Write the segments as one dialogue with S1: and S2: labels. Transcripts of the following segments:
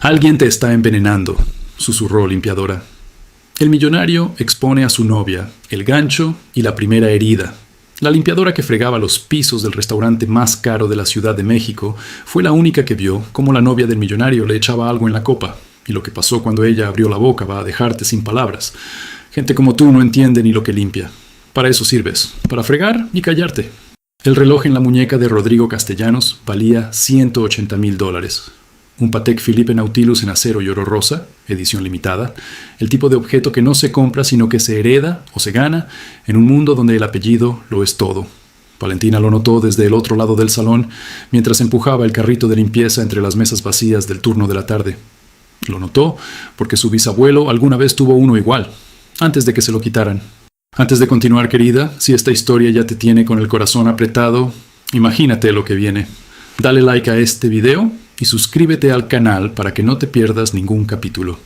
S1: Alguien te está envenenando, susurró limpiadora. El millonario expone a su novia, el gancho y la primera herida. La limpiadora que fregaba los pisos del restaurante más caro de la Ciudad de México fue la única que vio cómo la novia del millonario le echaba algo en la copa, y lo que pasó cuando ella abrió la boca va a dejarte sin palabras. Gente como tú no entiende ni lo que limpia. Para eso sirves, para fregar y callarte. El reloj en la muñeca de Rodrigo Castellanos valía $180,000. Un Patek Philippe Nautilus en acero y oro rosa, edición limitada, el tipo de objeto que no se compra sino que se hereda o se gana en un mundo donde el apellido lo es todo. Valentina lo notó desde el otro lado del salón mientras empujaba el carrito de limpieza entre las mesas vacías del turno de la tarde. Lo notó porque su bisabuelo alguna vez tuvo uno igual, antes de que se lo quitaran. Antes de continuar, querida, si esta historia ya te tiene con el corazón apretado, imagínate lo que viene. Dale like a este video y suscríbete al canal para que no te pierdas ningún capítulo.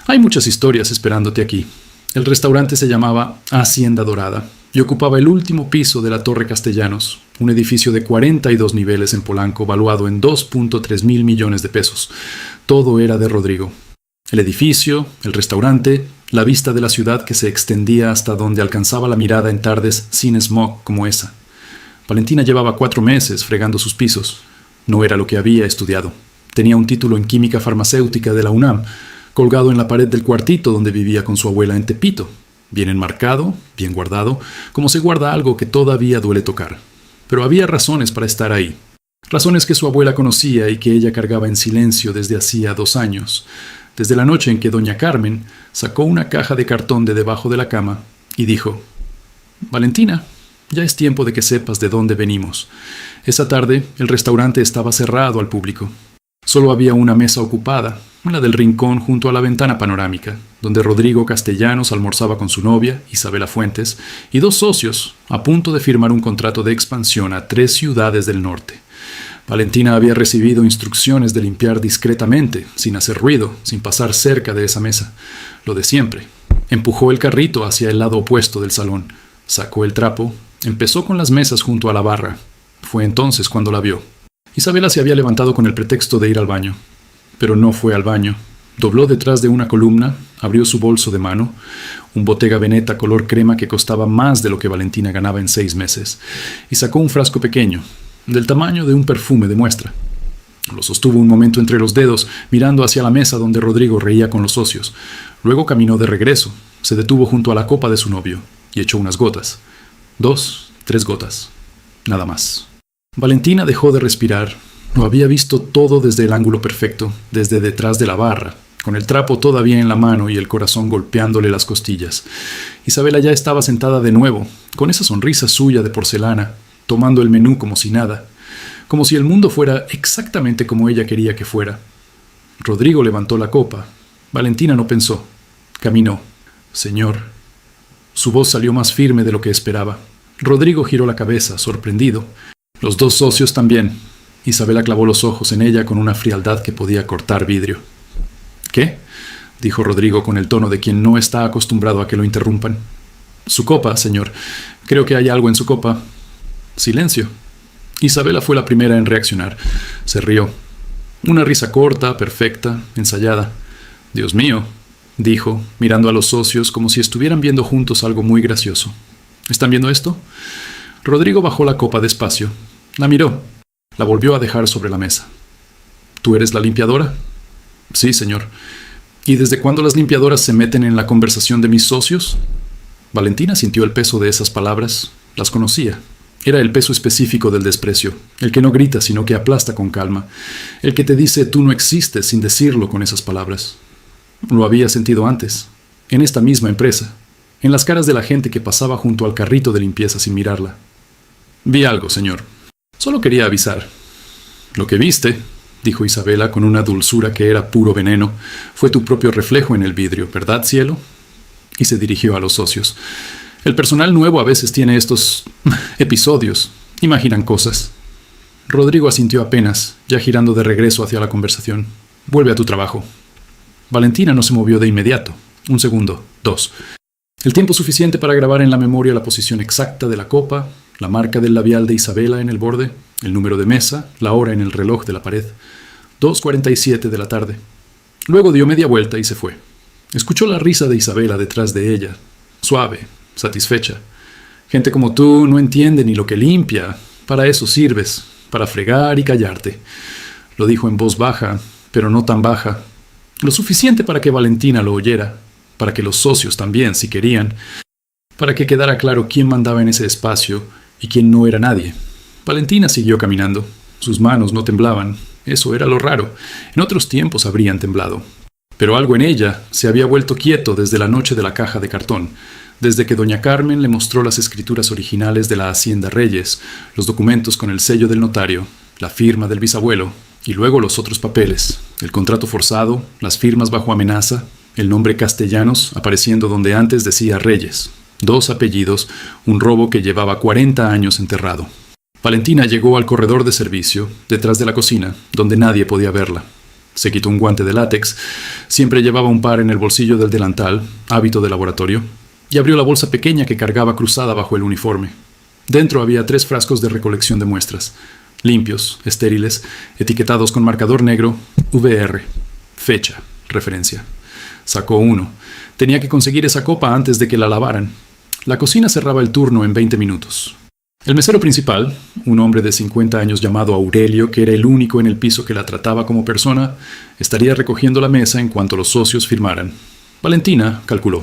S1: Hay muchas historias esperándote aquí. El restaurante se llamaba Hacienda Dorada y ocupaba el último piso de la Torre Castellanos, un edificio de 42 niveles en Polanco valuado en 2.3 mil millones de pesos. Todo era de Rodrigo. El edificio, el restaurante, la vista de la ciudad que se extendía hasta donde alcanzaba la mirada en tardes sin smog como esa. Valentina llevaba 4 meses fregando sus pisos. No era lo que había estudiado. Tenía un título en química farmacéutica de la UNAM, colgado en la pared del cuartito donde vivía con su abuela en Tepito, bien enmarcado, bien guardado, como se guarda algo que todavía duele tocar. Pero había razones para estar ahí. Razones que su abuela conocía y que ella cargaba en silencio desde hacía 2 años, desde la noche en que doña Carmen sacó una caja de cartón de debajo de la cama y dijo: «Valentina, ya es tiempo de que sepas de dónde venimos». Esa tarde, el restaurante estaba cerrado al público. Solo había una mesa ocupada, la del rincón junto a la ventana panorámica, donde Rodrigo Castellanos almorzaba con su novia, Isabela Fuentes, y 2 socios, a punto de firmar un contrato de expansión a 3 ciudades del norte. Valentina había recibido instrucciones de limpiar discretamente, sin hacer ruido, sin pasar cerca de esa mesa. Lo de siempre. Empujó el carrito hacia el lado opuesto del salón. Sacó el trapo. Empezó con las mesas junto a la barra. Fue entonces cuando la vio. Isabela se había levantado con el pretexto de ir al baño. Pero no fue al baño. Dobló detrás de una columna, abrió su bolso de mano, un Bottega Veneta color crema que costaba más de lo que Valentina ganaba en 6 meses, y sacó un frasco pequeño, del tamaño de un perfume de muestra. Lo sostuvo un momento entre los dedos, mirando hacia la mesa donde Rodrigo reía con los socios. Luego caminó de regreso, se detuvo junto a la copa de su novio y echó unas gotas. 2, 3 gotas. Nada más. Valentina dejó de respirar. Lo había visto todo desde el ángulo perfecto, desde detrás de la barra, con el trapo todavía en la mano y el corazón golpeándole las costillas. Isabela ya estaba sentada de nuevo, con esa sonrisa suya de porcelana, tomando el menú como si nada, como si el mundo fuera exactamente como ella quería que fuera. Rodrigo levantó la copa. Valentina no pensó. Caminó. «Señor». Su voz salió más firme de lo que esperaba. Rodrigo giró la cabeza, sorprendido. Los 2 socios también. Isabela clavó los ojos en ella con una frialdad que podía cortar vidrio. «¿Qué?», dijo Rodrigo con el tono de quien no está acostumbrado a que lo interrumpan. «Su copa, señor. Creo que hay algo en su copa». Silencio. Isabela fue la primera en reaccionar. Se rió. Una risa corta, perfecta, ensayada. «Dios mío», dijo, mirando a los socios como si estuvieran viendo juntos algo muy gracioso. «¿Están viendo esto?». Rodrigo bajó la copa despacio. La miró. La volvió a dejar sobre la mesa. «¿Tú eres la limpiadora?». «Sí, señor». «¿Y desde cuándo las limpiadoras se meten en la conversación de mis socios?». Valentina sintió el peso de esas palabras. Las conocía. Era el peso específico del desprecio, el que no grita sino que aplasta con calma, el que te dice tú no existes sin decirlo con esas palabras. Lo había sentido antes, en esta misma empresa, en las caras de la gente que pasaba junto al carrito de limpieza sin mirarla. «Vi algo, señor. Solo quería avisar». «Lo que viste», dijo Isabela con una dulzura que era puro veneno, «fue tu propio reflejo en el vidrio, ¿verdad, cielo?». Y se dirigió a los socios. «El personal nuevo a veces tiene estos episodios. Imaginan cosas». Rodrigo asintió apenas, ya girando de regreso hacia la conversación. «Vuelve a tu trabajo». Valentina no se movió de inmediato. 1 segundo, 2. El tiempo suficiente para grabar en la memoria la posición exacta de la copa, la marca del labial de Isabela en el borde, el número de mesa, la hora en el reloj de la pared. 2:47 de la tarde. Luego dio media vuelta y se fue. Escuchó la risa de Isabela detrás de ella, suave, satisfecha. Gente como tú no entiende ni lo que limpia. Para eso sirves, para fregar y callarte. Lo dijo en voz baja, pero no tan baja. Lo suficiente para que Valentina lo oyera, para que los socios también, si querían, para que quedara claro quién mandaba en ese espacio y quién no era nadie. Valentina siguió caminando. Sus manos no temblaban. Eso era lo raro. En otros tiempos habrían temblado. Pero algo en ella se había vuelto quieto desde la noche de la caja de cartón, desde que doña Carmen le mostró las escrituras originales de la Hacienda Reyes, los documentos con el sello del notario, la firma del bisabuelo, y luego los otros papeles, el contrato forzado, las firmas bajo amenaza, el nombre Castellanos apareciendo donde antes decía Reyes, 2 apellidos, un robo que llevaba 40 años enterrado. Valentina llegó al corredor de servicio, detrás de la cocina, donde nadie podía verla. Se quitó un guante de látex, siempre llevaba un par en el bolsillo del delantal, hábito de laboratorio, y abrió la bolsa pequeña que cargaba cruzada bajo el uniforme. Dentro había 3 frascos de recolección de muestras, limpios, estériles, etiquetados con marcador negro, VR, fecha, referencia. Sacó uno. Tenía que conseguir esa copa antes de que la lavaran. La cocina cerraba el turno en 20 minutos. El mesero principal, un hombre de 50 años llamado Aurelio, que era el único en el piso que la trataba como persona, estaría recogiendo la mesa en cuanto los socios firmaran. Valentina calculó.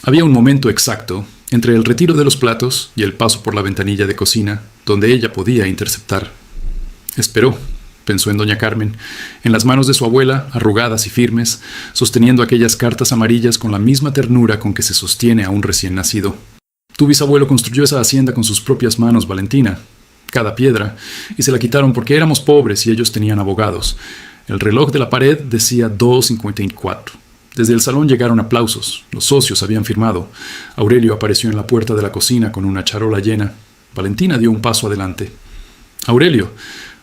S1: Había un momento exacto entre el retiro de los platos y el paso por la ventanilla de cocina, donde ella podía interceptar. Esperó, pensó en doña Carmen, en las manos de su abuela, arrugadas y firmes, sosteniendo aquellas cartas amarillas con la misma ternura con que se sostiene a un recién nacido. Tu bisabuelo construyó esa hacienda con sus propias manos, Valentina. Cada piedra. Y se la quitaron porque éramos pobres y ellos tenían abogados. El reloj de la pared decía 2:54. Desde el salón llegaron aplausos. Los socios habían firmado. Aurelio apareció en la puerta de la cocina con una charola llena. Valentina dio un paso adelante. Aurelio,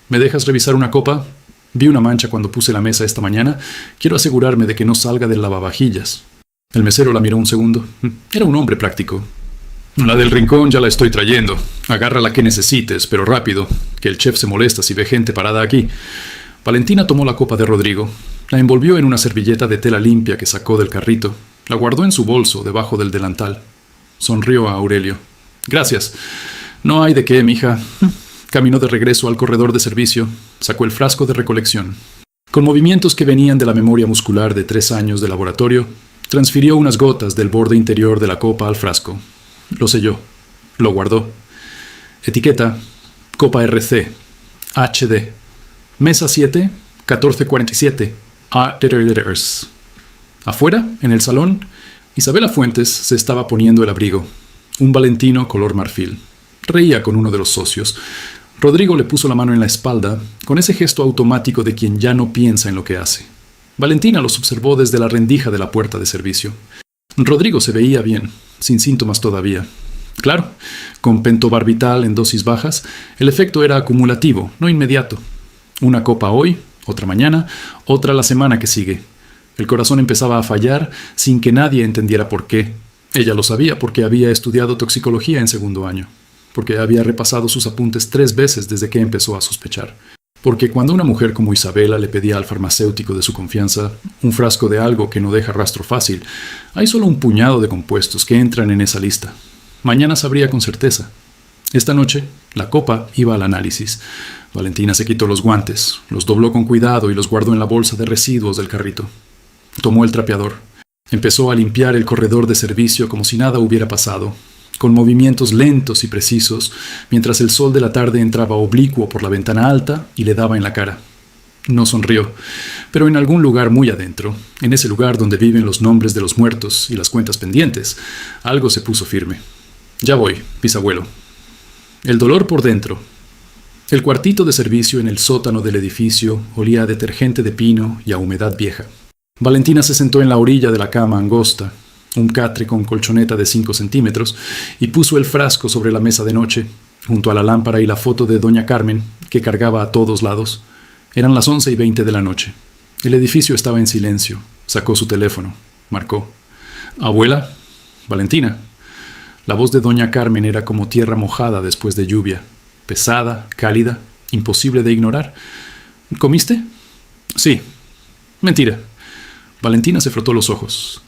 S1: ¿me dejas revisar una copa? Vi una mancha cuando puse la mesa esta mañana. Quiero asegurarme de que no salga del lavavajillas. El mesero la miró un segundo. Era un hombre práctico. La del rincón ya la estoy trayendo. Agarra la que necesites, pero rápido, que el chef se molesta si ve gente parada aquí. Valentina tomó la copa de Rodrigo, la envolvió en una servilleta de tela limpia que sacó del carrito, la guardó en su bolso debajo del delantal. Sonrió a Aurelio. Gracias. No hay de qué, mija. Caminó de regreso al corredor de servicio, sacó el frasco de recolección. Con movimientos que venían de la memoria muscular de 3 años de laboratorio, transfirió unas gotas del borde interior de la copa al frasco. Lo selló. Lo guardó. Etiqueta: Copa RC. HD. Mesa 7, 1447. A. Afuera, en el salón, Isabela Fuentes se estaba poniendo el abrigo. Un valentino color marfil. Reía con uno de los socios. Rodrigo le puso la mano en la espalda, con ese gesto automático de quien ya no piensa en lo que hace. Valentina los observó desde la rendija de la puerta de servicio. Rodrigo se veía bien, sin síntomas todavía. Claro, con pentobarbital en dosis bajas, el efecto era acumulativo, no inmediato. Una copa hoy, otra mañana, otra la semana que sigue. El corazón empezaba a fallar sin que nadie entendiera por qué. Ella lo sabía porque había estudiado toxicología en 2º año, porque había repasado sus apuntes 3 veces desde que empezó a sospechar. Porque cuando una mujer como Isabela le pedía al farmacéutico de su confianza un frasco de algo que no deja rastro fácil, hay solo un puñado de compuestos que entran en esa lista. Mañana sabría con certeza. Esta noche, la copa iba al análisis. Valentina se quitó los guantes, los dobló con cuidado y los guardó en la bolsa de residuos del carrito. Tomó el trapeador. Empezó a limpiar el corredor de servicio como si nada hubiera pasado, con movimientos lentos y precisos, mientras el sol de la tarde entraba oblicuo por la ventana alta y le daba en la cara. No sonrió, pero en algún lugar muy adentro, en ese lugar donde viven los nombres de los muertos y las cuentas pendientes, algo se puso firme. Ya voy, bisabuelo. El dolor por dentro. El cuartito de servicio en el sótano del edificio olía a detergente de pino y a humedad vieja. Valentina se sentó en la orilla de la cama angosta, un catre con colchoneta de 5 centímetros, y puso el frasco sobre la mesa de noche, junto a la lámpara y la foto de doña Carmen, que cargaba a todos lados. Eran las 11:20 de la noche. El edificio estaba en silencio. Sacó su teléfono. Marcó. «Abuela, Valentina». La voz de doña Carmen era como tierra mojada después de lluvia. Pesada, cálida, imposible de ignorar. «¿Comiste?» «Sí». «Mentira. Valentina se frotó los ojos.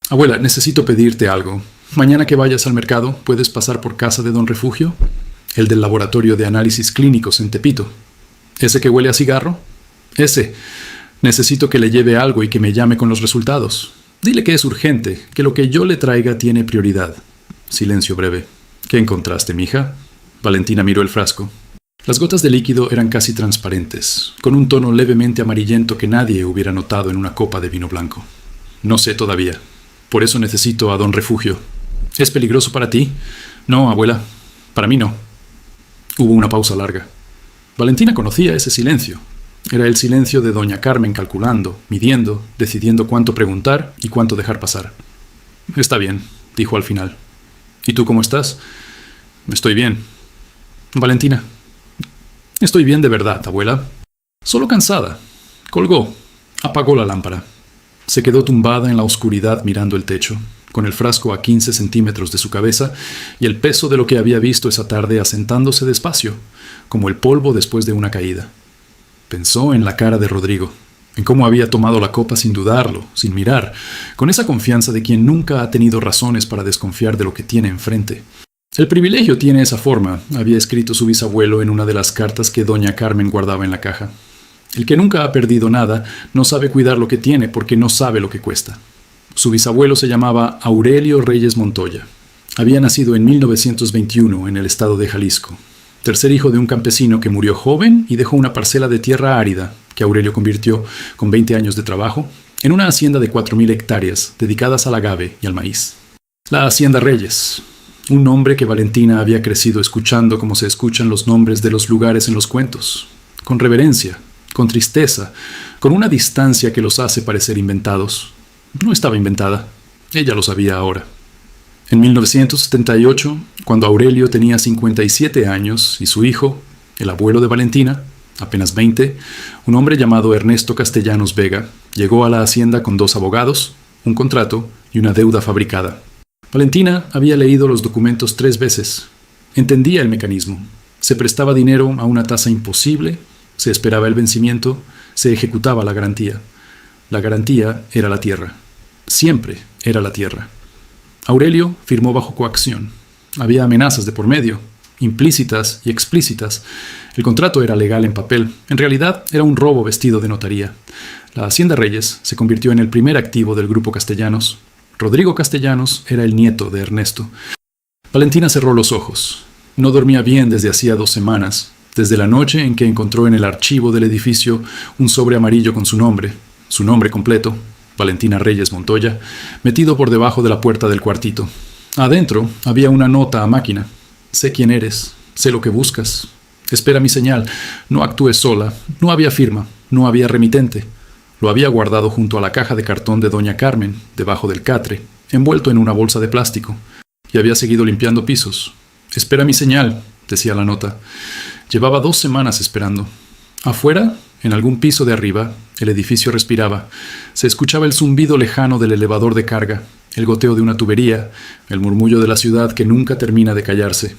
S1: Abuela, necesito pedirte algo. Mañana que vayas al mercado, ¿puedes pasar por casa de don Refugio? El del laboratorio de análisis clínicos en Tepito. ¿Ese que huele a cigarro? Ese. Necesito que le lleve algo y que me llame con los resultados. Dile que es urgente, que lo que yo le traiga tiene prioridad. Silencio breve. ¿Qué encontraste, mija? Valentina miró el frasco. Las gotas de líquido eran casi transparentes, con un tono levemente amarillento que nadie hubiera notado en una copa de vino blanco. No sé todavía. Por eso necesito a don Refugio. ¿Es peligroso para ti? No, abuela. Para mí no. Hubo una pausa larga. Valentina conocía ese silencio. Era el silencio de doña Carmen calculando, midiendo, decidiendo cuánto preguntar y cuánto dejar pasar. Está bien, dijo al final. ¿Y tú cómo estás? Estoy bien. Valentina. Estoy bien de verdad, abuela. Solo cansada. Colgó. Apagó la lámpara. Se quedó tumbada en la oscuridad mirando el techo, con el frasco a 15 centímetros de su cabeza y el peso de lo que había visto esa tarde asentándose despacio, como el polvo después de una caída. Pensó en la cara de Rodrigo, en cómo había tomado la copa sin dudarlo, sin mirar, con esa confianza de quien nunca ha tenido razones para desconfiar de lo que tiene enfrente. El privilegio tiene esa forma, había escrito su bisabuelo en una de las cartas que doña Carmen guardaba en la caja. El que nunca ha perdido nada no sabe cuidar lo que tiene porque no sabe lo que cuesta. Su bisabuelo se llamaba Aurelio Reyes Montoya. Había nacido en 1921 en el estado de Jalisco. Tercer hijo de un campesino que murió joven y dejó una parcela de tierra árida que Aurelio convirtió, con 20 años de trabajo, en una hacienda de 4.000 hectáreas dedicadas al agave y al maíz. La Hacienda Reyes, un nombre que Valentina había crecido escuchando como se escuchan los nombres de los lugares en los cuentos, con reverencia, con tristeza, con una distancia que los hace parecer inventados. No estaba inventada, ella lo sabía ahora. En 1978, cuando Aurelio tenía 57 años y su hijo, el abuelo de Valentina, apenas 20, un hombre llamado Ernesto Castellanos Vega, llegó a la hacienda con 2 abogados, un contrato y una deuda fabricada. Valentina había leído los documentos 3 veces. Entendía el mecanismo. Se prestaba dinero a una tasa imposible, se esperaba el vencimiento, se ejecutaba la garantía. La garantía era la tierra. Siempre era la tierra. Aurelio firmó bajo coacción. Había amenazas de por medio, implícitas y explícitas. El contrato era legal en papel. En realidad era un robo vestido de notaría. La Hacienda Reyes se convirtió en el primer activo del grupo Castellanos. Rodrigo Castellanos era el nieto de Ernesto. Valentina cerró los ojos. No dormía bien desde hacía 2 semanas, desde la noche en que encontró en el archivo del edificio un sobre amarillo con su nombre completo, Valentina Reyes Montoya, metido por debajo de la puerta del cuartito. Adentro había una nota a máquina. Sé quién eres, sé lo que buscas. Espera mi señal, no actúes sola, no había firma, no había remitente. Lo había guardado junto a la caja de cartón de doña Carmen, debajo del catre, envuelto en una bolsa de plástico, y había seguido limpiando pisos. Espera mi señal, decía la nota. Llevaba 2 semanas esperando. Afuera, en algún piso de arriba, el edificio respiraba. Se escuchaba el zumbido lejano del elevador de carga, el goteo de una tubería, el murmullo de la ciudad que nunca termina de callarse.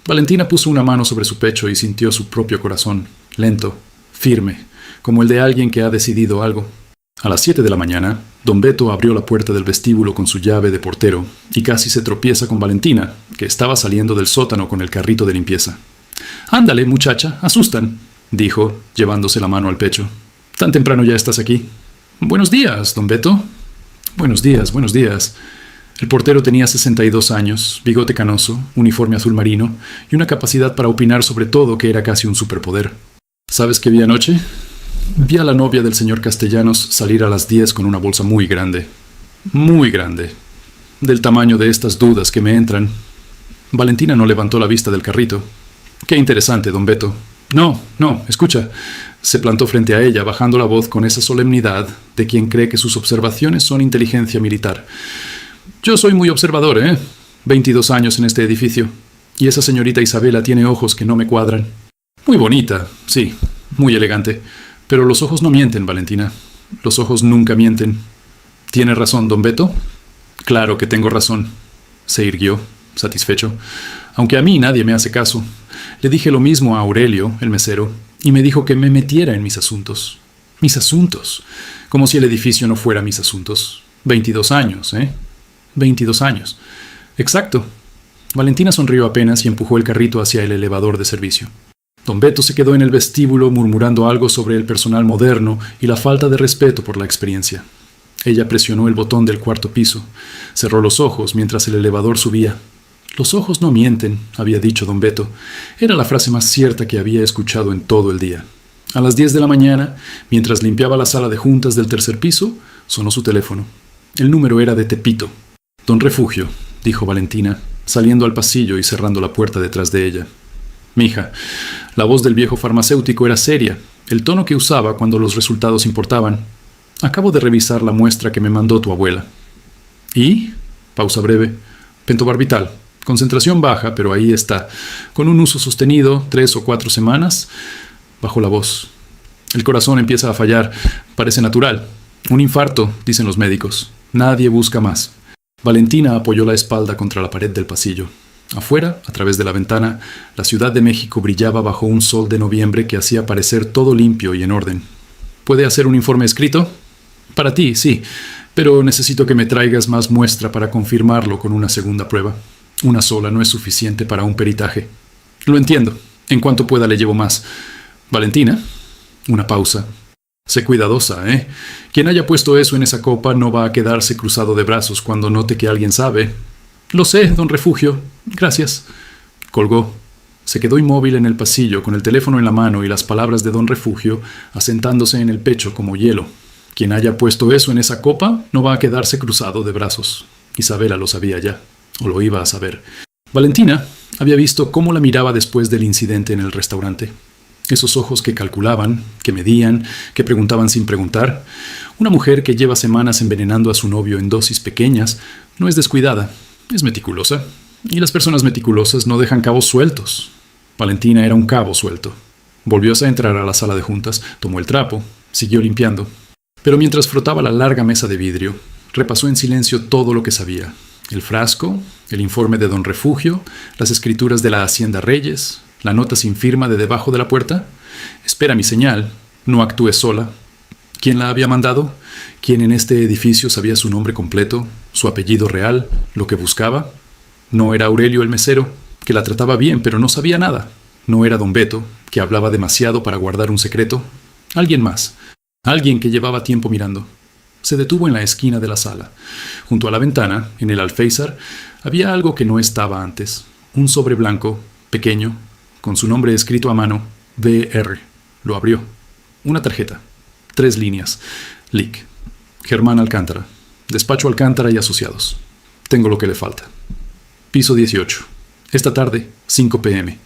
S1: Valentina puso una mano sobre su pecho y sintió su propio corazón, lento, firme, como el de alguien que ha decidido algo. A las 7 de la mañana, don Beto abrió la puerta del vestíbulo con su llave de portero y casi se tropieza con Valentina, que estaba saliendo del sótano con el carrito de limpieza. «Ándale, muchacha, asustan», dijo, llevándose la mano al pecho. «¿Tan temprano ya estás aquí?» «Buenos días, don Beto». «Buenos días, buenos días». El portero tenía 62 años, bigote canoso, uniforme azul marino y una capacidad para opinar sobre todo que era casi un superpoder. «¿Sabes qué vi anoche?» «Vi a la novia del señor Castellanos salir a las 10 con una bolsa muy grande, del tamaño de estas dudas que me entran». Valentina no levantó la vista del carrito. «Qué interesante, don Beto». «No, escucha». Se plantó frente a ella, bajando la voz con esa solemnidad de quien cree que sus observaciones son inteligencia militar. «Yo soy muy observador, 22 años en este edificio. Y esa señorita Isabela tiene ojos que no me cuadran. Muy bonita, sí, muy elegante. Pero los ojos no mienten, Valentina. Los ojos nunca mienten». «¿Tiene razón, don Beto?» «Claro que tengo razón». Se irguió, satisfecho. «Aunque a mí nadie me hace caso. Le dije lo mismo a Aurelio, el mesero, y me dijo que me metiera en mis asuntos. Mis asuntos. Como si el edificio no fuera mis asuntos. 22 años, ¿eh? 22 años. Exacto. Valentina sonrió apenas y empujó el carrito hacia el elevador de servicio. Don Beto se quedó en el vestíbulo murmurando algo sobre el personal moderno y la falta de respeto por la experiencia. Ella presionó el botón del cuarto piso. Cerró los ojos mientras el elevador subía. Los ojos no mienten, había dicho don Beto. Era la frase más cierta que había escuchado en todo el día. A las 10 de la mañana, mientras limpiaba la sala de juntas del tercer piso, sonó su teléfono. El número era de Tepito. Don Refugio, dijo Valentina, saliendo al pasillo y cerrando la puerta detrás de ella. Mija, la voz del viejo farmacéutico era seria, el tono que usaba cuando los resultados importaban. Acabo de revisar la muestra que me mandó tu abuela. ¿Y? Pausa breve. Pentobarbital. Concentración baja, pero ahí está. Con un uso sostenido, 3 o 4 semanas. Bajó la voz. El corazón empieza a fallar. Parece natural. Un infarto, dicen los médicos. Nadie busca más. Valentina apoyó la espalda contra la pared del pasillo. Afuera, a través de la ventana, la Ciudad de México brillaba bajo un sol de noviembre que hacía parecer todo limpio y en orden. ¿Puede hacer un informe escrito? Para ti, sí, pero necesito que me traigas más muestra para confirmarlo con una segunda prueba. Una sola no es suficiente para un peritaje. Lo entiendo. En cuanto pueda le llevo más. Valentina. Una pausa. Sé cuidadosa, ¿eh? Quien haya puesto eso en esa copa no va a quedarse cruzado de brazos cuando note que alguien sabe. Lo sé, don Refugio. Gracias. Colgó. Se quedó inmóvil en el pasillo con el teléfono en la mano y las palabras de don Refugio asentándose en el pecho como hielo. Quien haya puesto eso en esa copa no va a quedarse cruzado de brazos. Isabela lo sabía ya, o lo iba a saber. Valentina había visto cómo la miraba después del incidente en el restaurante. Esos ojos que calculaban, que medían, que preguntaban sin preguntar. Una mujer que lleva semanas envenenando a su novio en dosis pequeñas no es descuidada, es meticulosa. Y las personas meticulosas no dejan cabos sueltos. Valentina era un cabo suelto. Volvió a entrar a la sala de juntas, tomó el trapo, siguió limpiando. Pero mientras frotaba la larga mesa de vidrio, repasó en silencio todo lo que sabía. El frasco, el informe de don Refugio, las escrituras de la Hacienda Reyes, la nota sin firma de debajo de la puerta. Espera mi señal, no actúe sola. ¿Quién la había mandado? ¿Quién en este edificio sabía su nombre completo, su apellido real, lo que buscaba? No era Aurelio el mesero, que la trataba bien pero no sabía nada. No era don Beto, que hablaba demasiado para guardar un secreto. Alguien más. Alguien que llevaba tiempo mirando. Se detuvo en la esquina de la sala. Junto a la ventana, en el alféizar, había algo que no estaba antes. Un sobre blanco, pequeño, con su nombre escrito a mano, VR. Lo abrió. Una tarjeta. 3 líneas. Lic. Germán Alcántara. Despacho Alcántara y Asociados. Tengo lo que le falta. Piso 18. Esta tarde, 5 p.m.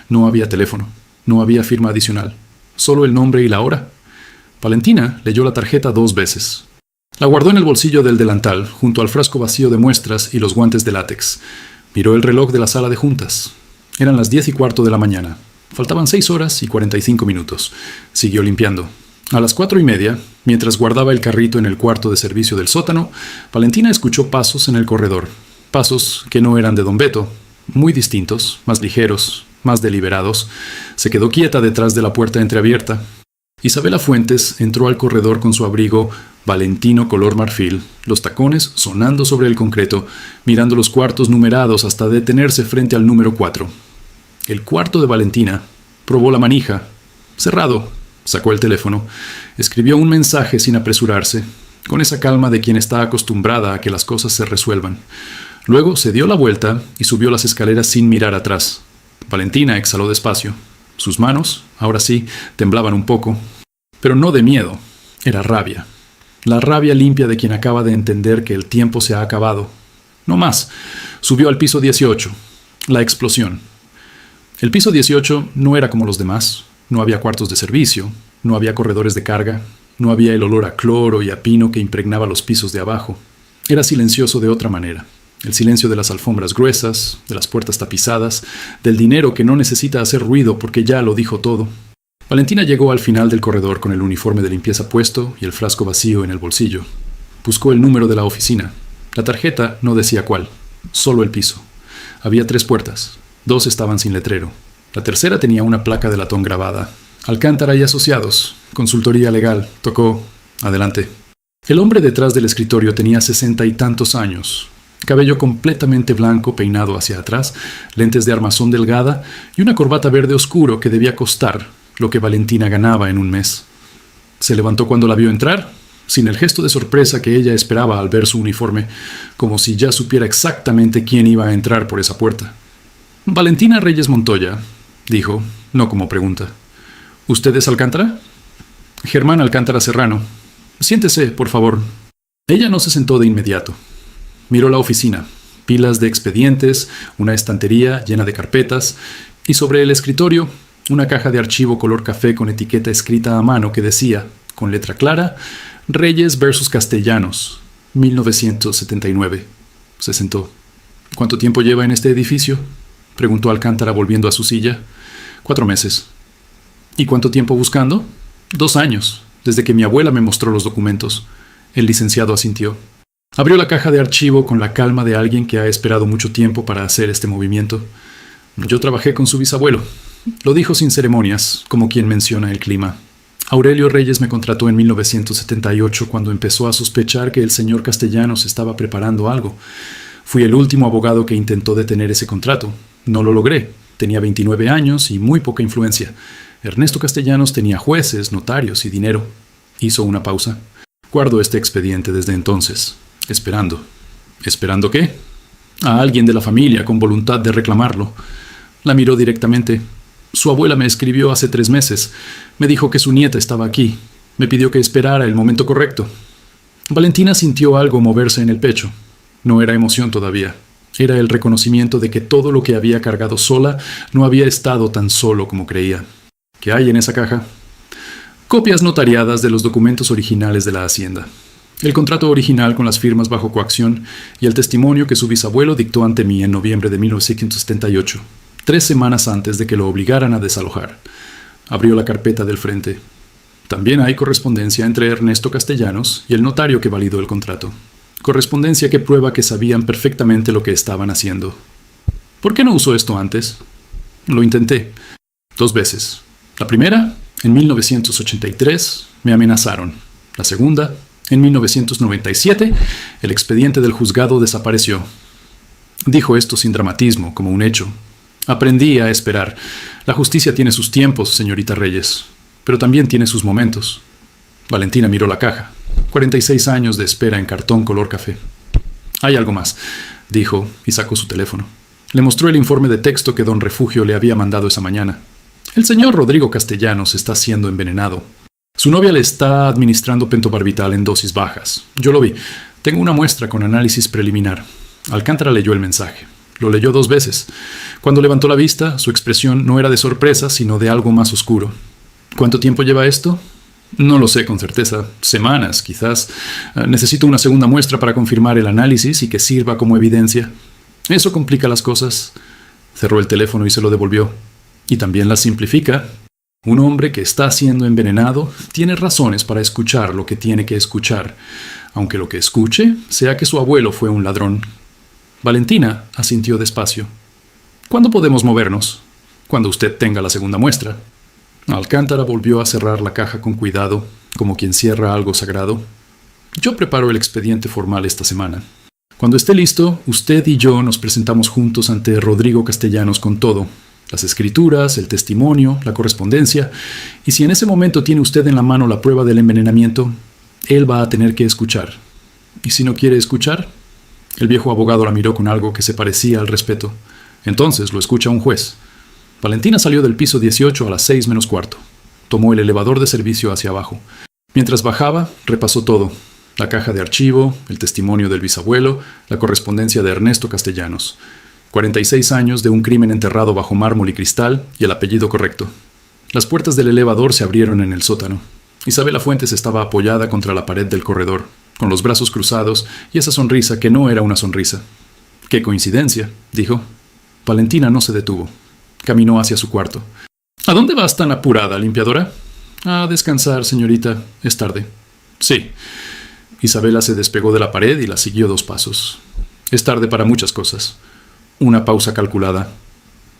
S1: No había teléfono. No había firma adicional. Solo el nombre y la hora. Valentina leyó la tarjeta 2 veces. La guardó en el bolsillo del delantal, junto al frasco vacío de muestras y los guantes de látex. Miró el reloj de la sala de juntas. Eran las 10:15 de la mañana. Faltaban 6 horas y 45 minutos. Siguió limpiando. A las 4:30, mientras guardaba el carrito en el cuarto de servicio del sótano, Valentina escuchó pasos en el corredor. Pasos que no eran de don Beto. Muy distintos, más ligeros, más deliberados. Se quedó quieta detrás de la puerta entreabierta. Isabela Fuentes entró al corredor con su abrigo valentino color marfil, los tacones sonando sobre el concreto, mirando los cuartos numerados hasta detenerse frente al número 4. El cuarto de Valentina. Probó la manija. Cerrado. Sacó el teléfono. Escribió un mensaje sin apresurarse, con esa calma de quien está acostumbrada a que las cosas se resuelvan. Luego se dio la vuelta y subió las escaleras sin mirar atrás. Valentina exhaló despacio. Sus manos, ahora sí, temblaban un poco. Pero no de miedo, era rabia. La rabia limpia de quien acaba de entender que el tiempo se ha acabado. No más. Subió al piso 18. La explosión. El piso 18 no era como los demás. No había cuartos de servicio, no había corredores de carga, no había el olor a cloro y a pino que impregnaba los pisos de abajo. Era silencioso de otra manera. El silencio de las alfombras gruesas, de las puertas tapizadas, del dinero que no necesita hacer ruido porque ya lo dijo todo. Valentina llegó al final del corredor con el uniforme de limpieza puesto y el frasco vacío en el bolsillo. Buscó el número de la oficina. La tarjeta no decía cuál, solo el piso. Había 3 puertas. 2 estaban sin letrero. La tercera tenía una placa de latón grabada. Alcántara y Asociados, consultoría legal, tocó. Adelante. El hombre detrás del escritorio tenía 60 y tantos años. Cabello completamente blanco peinado hacia atrás, lentes de armazón delgada y una corbata verde oscuro que debía costar lo que Valentina ganaba en un mes. Se levantó cuando la vio entrar, sin el gesto de sorpresa que ella esperaba al ver su uniforme, como si ya supiera exactamente quién iba a entrar por esa puerta. Valentina Reyes Montoya, dijo, no como pregunta. ¿Usted es Alcántara? Germán Alcántara Serrano. Siéntese, por favor. Ella no se sentó de inmediato. Miró la oficina, pilas de expedientes, una estantería llena de carpetas y sobre el escritorio una caja de archivo color café con etiqueta escrita a mano que decía, con letra clara, Reyes versus Castellanos, 1979. Se sentó. ¿Cuánto tiempo lleva en este edificio? Preguntó Alcántara volviendo a su silla. 4 meses. ¿Y cuánto tiempo buscando? 2 años, desde que mi abuela me mostró los documentos. El licenciado asintió. Abrió la caja de archivo con la calma de alguien que ha esperado mucho tiempo para hacer este movimiento. Yo trabajé con su bisabuelo. Lo dijo sin ceremonias, como quien menciona el clima. Aurelio Reyes me contrató en 1978 cuando empezó a sospechar que el señor Castellanos estaba preparando algo. Fui el último abogado que intentó detener ese contrato. No lo logré. Tenía 29 años y muy poca influencia. Ernesto Castellanos tenía jueces, notarios y dinero. Hizo una pausa. Guardo este expediente desde entonces. Esperando. ¿Esperando qué? A alguien de la familia con voluntad de reclamarlo. La miró directamente. Su abuela me escribió hace 3 meses. Me dijo que su nieta estaba aquí. Me pidió que esperara el momento correcto. Valentina sintió algo moverse en el pecho. No era emoción todavía. Era el reconocimiento de que todo lo que había cargado sola no había estado tan solo como creía. ¿Qué hay en esa caja? Copias notariadas de los documentos originales de la Hacienda. El contrato original con las firmas bajo coacción y el testimonio que su bisabuelo dictó ante mí en noviembre de 1978, 3 semanas antes de que lo obligaran a desalojar. Abrió la carpeta del frente. También hay correspondencia entre Ernesto Castellanos y el notario que validó el contrato. Correspondencia que prueba que sabían perfectamente lo que estaban haciendo. ¿Por qué no usó esto antes? Lo intenté. 2 veces. La primera, en 1983, me amenazaron. La segunda, en 1997, el expediente del juzgado desapareció. Dijo esto sin dramatismo, como un hecho. Aprendí a esperar. La justicia tiene sus tiempos, señorita Reyes, pero también tiene sus momentos. Valentina miró la caja. 46 años de espera en cartón color café. Hay algo más, dijo y sacó su teléfono. Le mostró el informe de texto que don Refugio le había mandado esa mañana. El señor Rodrigo Castellanos está siendo envenenado. Su novia le está administrando pentobarbital en dosis bajas. Yo lo vi. Tengo una muestra con análisis preliminar. Alcántara leyó el mensaje. Lo leyó 2 veces. Cuando levantó la vista, su expresión no era de sorpresa, sino de algo más oscuro. ¿Cuánto tiempo lleva esto? No lo sé con certeza. Semanas, quizás. Necesito una segunda muestra para confirmar el análisis y que sirva como evidencia. Eso complica las cosas. Cerró el teléfono y se lo devolvió. Y también las simplifica. Un hombre que está siendo envenenado tiene razones para escuchar lo que tiene que escuchar, aunque lo que escuche sea que su abuelo fue un ladrón. Valentina asintió despacio. ¿Cuándo podemos movernos? Cuando usted tenga la segunda muestra. Alcántara volvió a cerrar la caja con cuidado, como quien cierra algo sagrado. Yo preparo el expediente formal esta semana. Cuando esté listo, usted y yo nos presentamos juntos ante Rodrigo Castellanos con todo. Las escrituras, el testimonio, la correspondencia. Y si en ese momento tiene usted en la mano la prueba del envenenamiento, él va a tener que escuchar. ¿Y si no quiere escuchar? El viejo abogado la miró con algo que se parecía al respeto. Entonces lo escucha un juez. Valentina salió del piso 18 a las 6 menos cuarto. Tomó el elevador de servicio hacia abajo. Mientras bajaba, repasó todo. La caja de archivo, el testimonio del bisabuelo, la correspondencia de Ernesto Castellanos. 46 años de un crimen enterrado bajo mármol y cristal y el apellido correcto. Las puertas del elevador se abrieron en el sótano. Isabela Fuentes estaba apoyada contra la pared del corredor, con los brazos cruzados y esa sonrisa que no era una sonrisa. «¡Qué coincidencia!», dijo. Valentina no se detuvo. Caminó hacia su cuarto. «¿A dónde vas tan apurada, limpiadora?» «A descansar, señorita. Es tarde». «Sí». Isabela se despegó de la pared y la siguió 2 pasos. «Es tarde para muchas cosas». Una pausa calculada.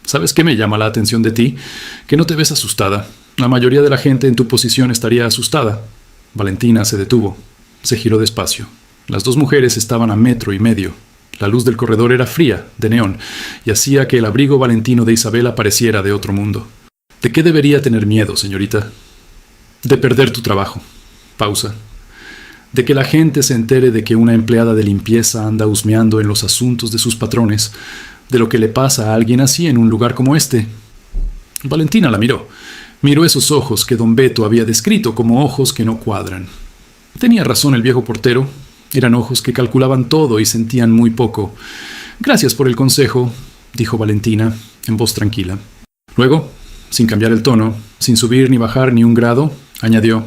S1: «¿Sabes qué me llama la atención de ti? Que no te ves asustada. La mayoría de la gente en tu posición estaría asustada. Valentina se detuvo. Se giró despacio. Las dos mujeres estaban a 1,5 metros. La luz del corredor era fría, de neón, y hacía que el abrigo valentino de Isabela pareciera de otro mundo. ¿De qué debería tener miedo, señorita? De perder tu trabajo. Pausa. De que la gente se entere de que una empleada de limpieza anda husmeando en los asuntos de sus patrones, de lo que le pasa a alguien así en un lugar como este. Valentina la miró. Miró esos ojos que don Beto había descrito como ojos que no cuadran. Tenía razón el viejo portero. Eran ojos que calculaban todo y sentían muy poco. Gracias por el consejo, dijo Valentina, en voz tranquila. Luego, sin cambiar el tono, sin subir ni bajar ni un grado, añadió: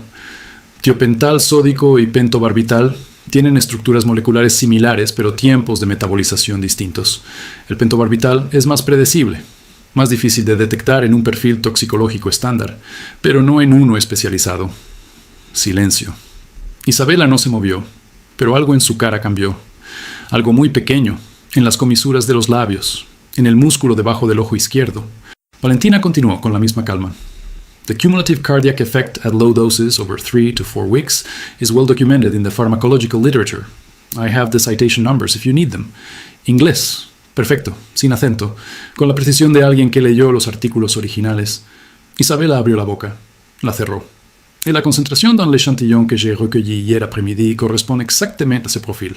S1: tiopental sódico y pentobarbital tienen estructuras moleculares similares, pero tiempos de metabolización distintos. El pentobarbital es más predecible, más difícil de detectar en un perfil toxicológico estándar, pero no en uno especializado. Silencio. Isabela no se movió, pero algo en su cara cambió. Algo muy pequeño, en las comisuras de los labios, en el músculo debajo del ojo izquierdo. Valentina continuó con la misma calma. The cumulative cardiac effect at low doses over 3 to 4 weeks is well documented in the pharmacological literature. I have the citation numbers if you need them. Inglés. Perfecto, sin acento, con la precisión de alguien que leyó los artículos originales. Isabela abrió la boca. La cerró. Et la concentración dans l'échantillon que j'ai recueilli hier après-midi corresponde exactamente a ese profil.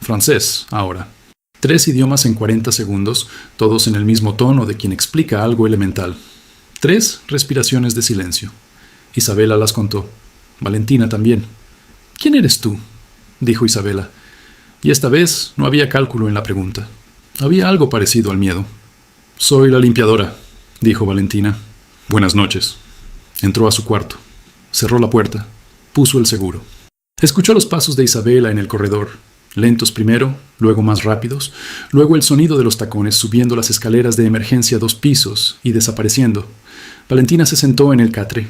S1: Francés, ahora. 3 idiomas en 40 segundos, todos en el mismo tono de quien explica algo elemental. 3 respiraciones de silencio. Isabela las contó. Valentina también. ¿Quién eres tú?, dijo Isabela. Y esta vez no había cálculo en la pregunta. Había algo parecido al miedo. Soy la limpiadora, dijo Valentina. Buenas noches. Entró a su cuarto. Cerró la puerta. Puso el seguro. Escuchó los pasos de Isabela en el corredor. Lentos primero, luego más rápidos, luego el sonido de los tacones subiendo las escaleras de emergencia 2 pisos y desapareciendo. Valentina se sentó en el catre.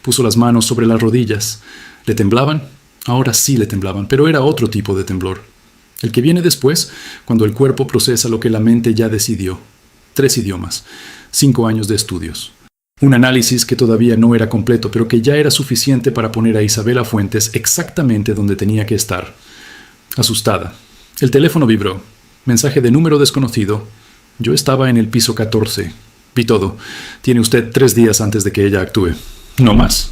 S1: Puso las manos sobre las rodillas. ¿Le temblaban? Ahora sí le temblaban, pero era otro tipo de temblor. El que viene después, cuando el cuerpo procesa lo que la mente ya decidió. 3 idiomas, 5 años de estudios. Un análisis que todavía no era completo, pero que ya era suficiente para poner a Isabela Fuentes exactamente donde tenía que estar. Asustada. El teléfono vibró. Mensaje de número desconocido. Yo estaba en el piso 14. Vi todo. Tiene usted 3 días antes de que ella actúe. No más.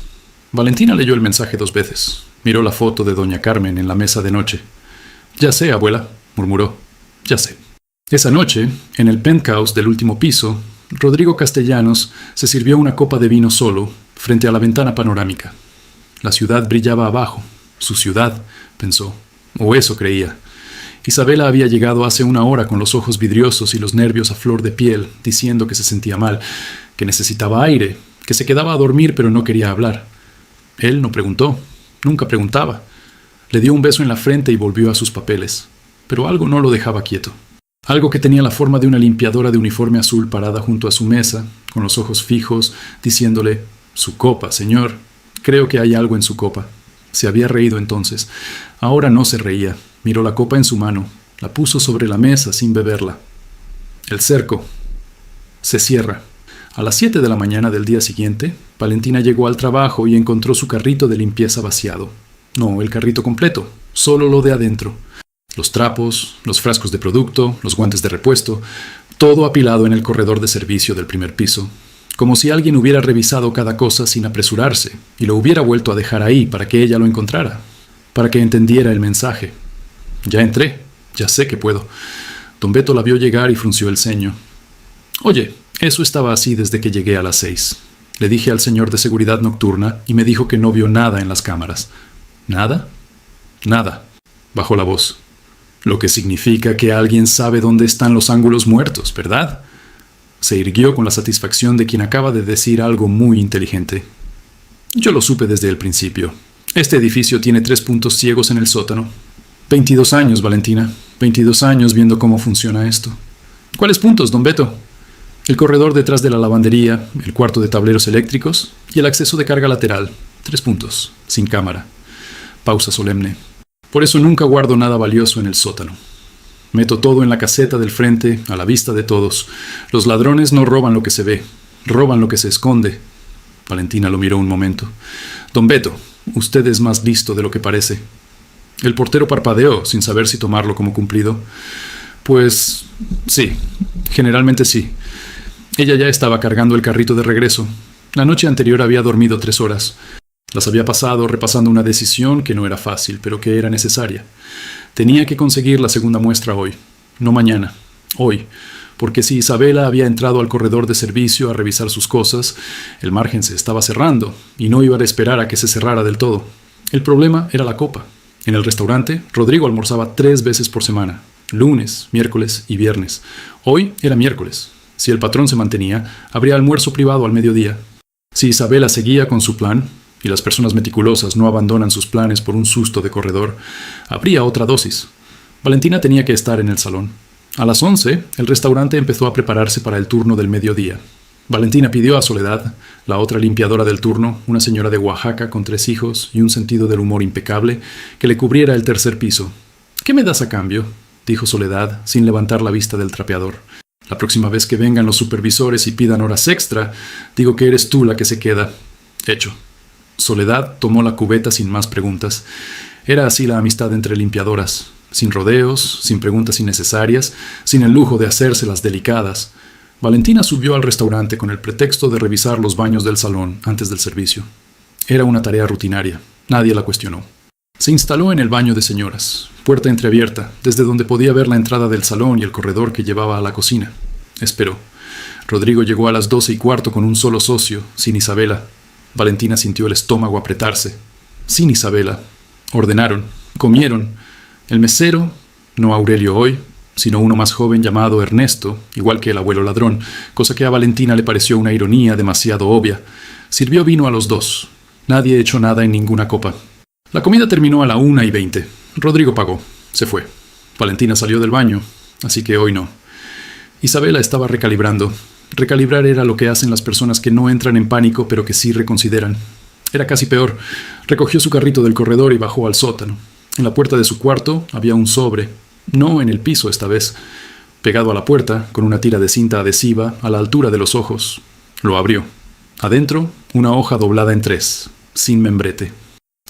S1: Valentina leyó el mensaje 2 veces. Miró la foto de doña Carmen en la mesa de noche. Ya sé, abuela, murmuró. Ya sé. Esa noche, en el penthouse del último piso, Rodrigo Castellanos se sirvió una copa de vino solo, frente a la ventana panorámica. La ciudad brillaba abajo. Su ciudad, pensó. O eso creía. Isabela había llegado hace 1 hora con los ojos vidriosos y los nervios a flor de piel, diciendo que se sentía mal, que necesitaba aire, que se quedaba a dormir pero no quería hablar. Él no preguntó, nunca preguntaba. Le dio un beso en la frente y volvió a sus papeles. Pero algo no lo dejaba quieto. Algo que tenía la forma de una limpiadora de uniforme azul parada junto a su mesa, con los ojos fijos, diciéndole: «Su copa, señor. Creo que hay algo en su copa». Se había reído entonces. Ahora no se reía. Miró la copa en su mano. La puso sobre la mesa sin beberla. El cerco se cierra. A las 7 de la mañana del día siguiente, Valentina llegó al trabajo y encontró su carrito de limpieza vaciado. No el carrito completo, solo lo de adentro. Los trapos, los frascos de producto, los guantes de repuesto, todo apilado en el corredor de servicio del primer piso, como si alguien hubiera revisado cada cosa sin apresurarse y lo hubiera vuelto a dejar ahí para que ella lo encontrara, para que entendiera el mensaje. Ya entré, ya sé que puedo. Don Beto la vio llegar y frunció el ceño. Oye, eso estaba así desde que llegué a las 6. Le dije al señor de seguridad nocturna y me dijo que no vio nada en las cámaras. ¿Nada? Nada. Bajó la voz. Lo que significa que alguien sabe dónde están los ángulos muertos, ¿verdad? Se irguió con la satisfacción de quien acaba de decir algo muy inteligente. Yo lo supe desde el principio. Este edificio tiene 3 puntos ciegos en el sótano. 22 años, Valentina. 22 años viendo cómo funciona esto. ¿Cuáles puntos, don Beto? El corredor detrás de la lavandería, el cuarto de tableros eléctricos y el acceso de carga lateral. 3 puntos, sin cámara. Pausa solemne. Por eso nunca guardo nada valioso en el sótano. Meto todo en la caseta del frente, a la vista de todos. Los ladrones no roban lo que se ve, roban lo que se esconde. Valentina lo miró un momento. Don Beto, usted es más listo de lo que parece. El portero parpadeó, sin saber si tomarlo como cumplido. Pues sí, generalmente sí. Ella ya estaba cargando el carrito de regreso. La noche anterior había dormido 3 horas. Las había pasado repasando una decisión que no era fácil, pero que era necesaria. Tenía que conseguir la segunda muestra hoy, no mañana, hoy, porque si Isabela había entrado al corredor de servicio a revisar sus cosas, el margen se estaba cerrando y no iba a esperar a que se cerrara del todo. El problema era la copa. En el restaurante, Rodrigo almorzaba 3 veces por semana, lunes, miércoles y viernes. Hoy era miércoles. Si el patrón se mantenía, habría almuerzo privado al mediodía. Si Isabela seguía con su plan, y las personas meticulosas no abandonan sus planes por un susto de corredor, habría otra dosis. Valentina tenía que estar en el salón. A las 11, el restaurante empezó a prepararse para el turno del mediodía. Valentina pidió a Soledad, la otra limpiadora del turno, una señora de Oaxaca con 3 hijos y un sentido del humor impecable, que le cubriera el tercer piso. «¿Qué me das a cambio?», dijo Soledad, sin levantar la vista del trapeador. «La próxima vez que vengan los supervisores y pidan horas extra, digo que eres tú la que se queda». «Hecho». Soledad tomó la cubeta sin más preguntas. Era así la amistad entre limpiadoras, sin rodeos, sin preguntas innecesarias, sin el lujo de hacérselas delicadas. Valentina subió al restaurante con el pretexto de revisar los baños del salón antes del servicio. Era una tarea rutinaria, nadie la cuestionó. Se instaló en el baño de señoras, puerta entreabierta, desde donde podía ver la entrada del salón y el corredor que llevaba a la cocina. Esperó. Rodrigo llegó a las 12:15 con un solo socio, sin Isabela. Valentina sintió el estómago apretarse. Sin Isabela. Ordenaron, comieron. El mesero, no Aurelio hoy, sino uno más joven llamado Ernesto, igual que el abuelo ladrón, cosa que a Valentina le pareció una ironía demasiado obvia, sirvió vino a los 2. Nadie echó nada en ninguna copa. La comida terminó a la 1:20. Rodrigo pagó. Se fue. Valentina salió del baño, así que hoy no. Isabela estaba recalibrando. Recalibrar era lo que hacen las personas que no entran en pánico, pero que sí reconsideran. Era casi peor. Recogió su carrito del corredor y bajó al sótano. En la puerta de su cuarto había un sobre. No en el piso esta vez. Pegado a la puerta, con una tira de cinta adhesiva a la altura de los ojos. Lo abrió. Adentro, una hoja doblada en 3, sin membrete.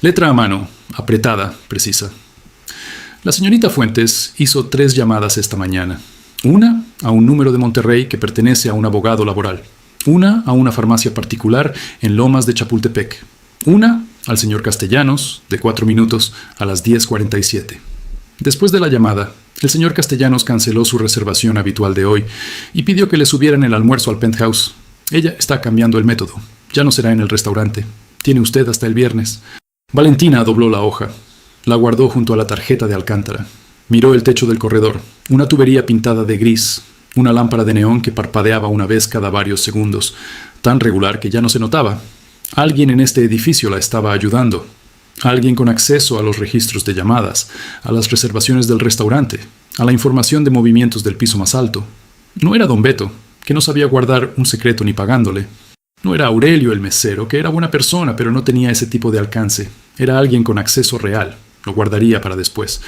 S1: Letra a mano, apretada, precisa. La señorita Fuentes hizo 3 llamadas esta mañana. Una a un número de Monterrey que pertenece a un abogado laboral. Una a una farmacia particular en Lomas de Chapultepec. Una al señor Castellanos, de 4 minutos a las 10:47. Después de la llamada, el señor Castellanos canceló su reservación habitual de hoy y pidió que le subieran el almuerzo al penthouse. Ella está cambiando el método. Ya no será en el restaurante. Tiene usted hasta el viernes. Valentina dobló la hoja. La guardó junto a la tarjeta de Alcántara. Miró el techo del corredor, una tubería pintada de gris, una lámpara de neón que parpadeaba una vez cada varios segundos, tan regular que ya no se notaba. Alguien en este edificio la estaba ayudando. Alguien con acceso a los registros de llamadas, a las reservaciones del restaurante, a la información de movimientos del piso más alto. No era don Beto, que no sabía guardar un secreto ni pagándole. No era Aurelio el mesero, que era buena persona, pero no tenía ese tipo de alcance. Era alguien con acceso real. Lo guardaría para después.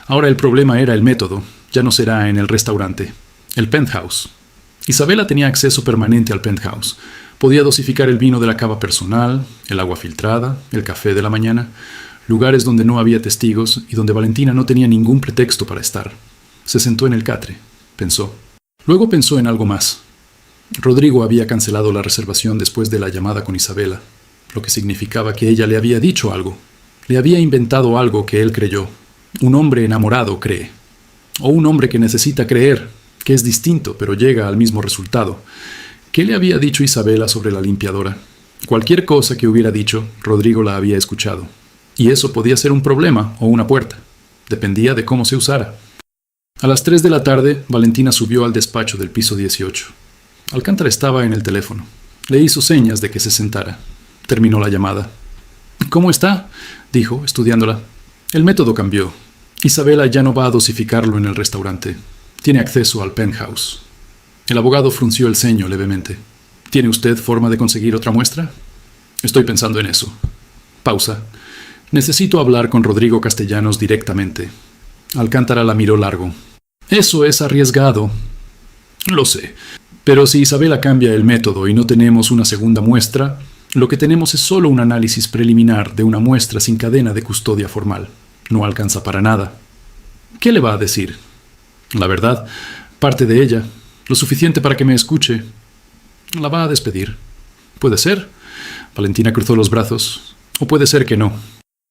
S1: Ahora el problema era el método. Ya no será en el restaurante. El penthouse. Isabela tenía acceso permanente al penthouse. Podía dosificar el vino de la cava personal, el agua filtrada, el café de la mañana, lugares donde no había testigos y donde Valentina no tenía ningún pretexto para estar. Se sentó en el catre. Pensó. Luego pensó en algo más. Rodrigo había cancelado la reservación después de la llamada con Isabela, lo que significaba que ella le había dicho algo. Le había inventado algo que él creyó. Un hombre enamorado cree. O un hombre que necesita creer, que es distinto, pero llega al mismo resultado. ¿Qué le había dicho Isabela sobre la limpiadora? Cualquier cosa que hubiera dicho, Rodrigo la había escuchado. Y eso podía ser un problema o una puerta. Dependía de cómo se usara. A las 3 de la tarde, Valentina subió al despacho del piso 18. Alcántara estaba en el teléfono. Le hizo señas de que se sentara. Terminó la llamada. «¿Cómo está?», dijo, estudiándola. El método cambió. Isabela ya no va a dosificarlo en el restaurante. Tiene acceso al penthouse. El abogado frunció el ceño levemente. ¿Tiene usted forma de conseguir otra muestra? Estoy pensando en eso. Pausa. Necesito hablar con Rodrigo Castellanos directamente. Alcántara la miró largo. Eso es arriesgado. Lo sé. Pero si Isabela cambia el método y no tenemos una segunda muestra, Lo que tenemos es solo un análisis preliminar de una muestra sin cadena de custodia formal. No alcanza para nada. ¿Qué le va a decir? La verdad, parte de ella, lo suficiente para que me escuche. La va a despedir. Puede ser. Valentina cruzó los brazos. O puede ser que no.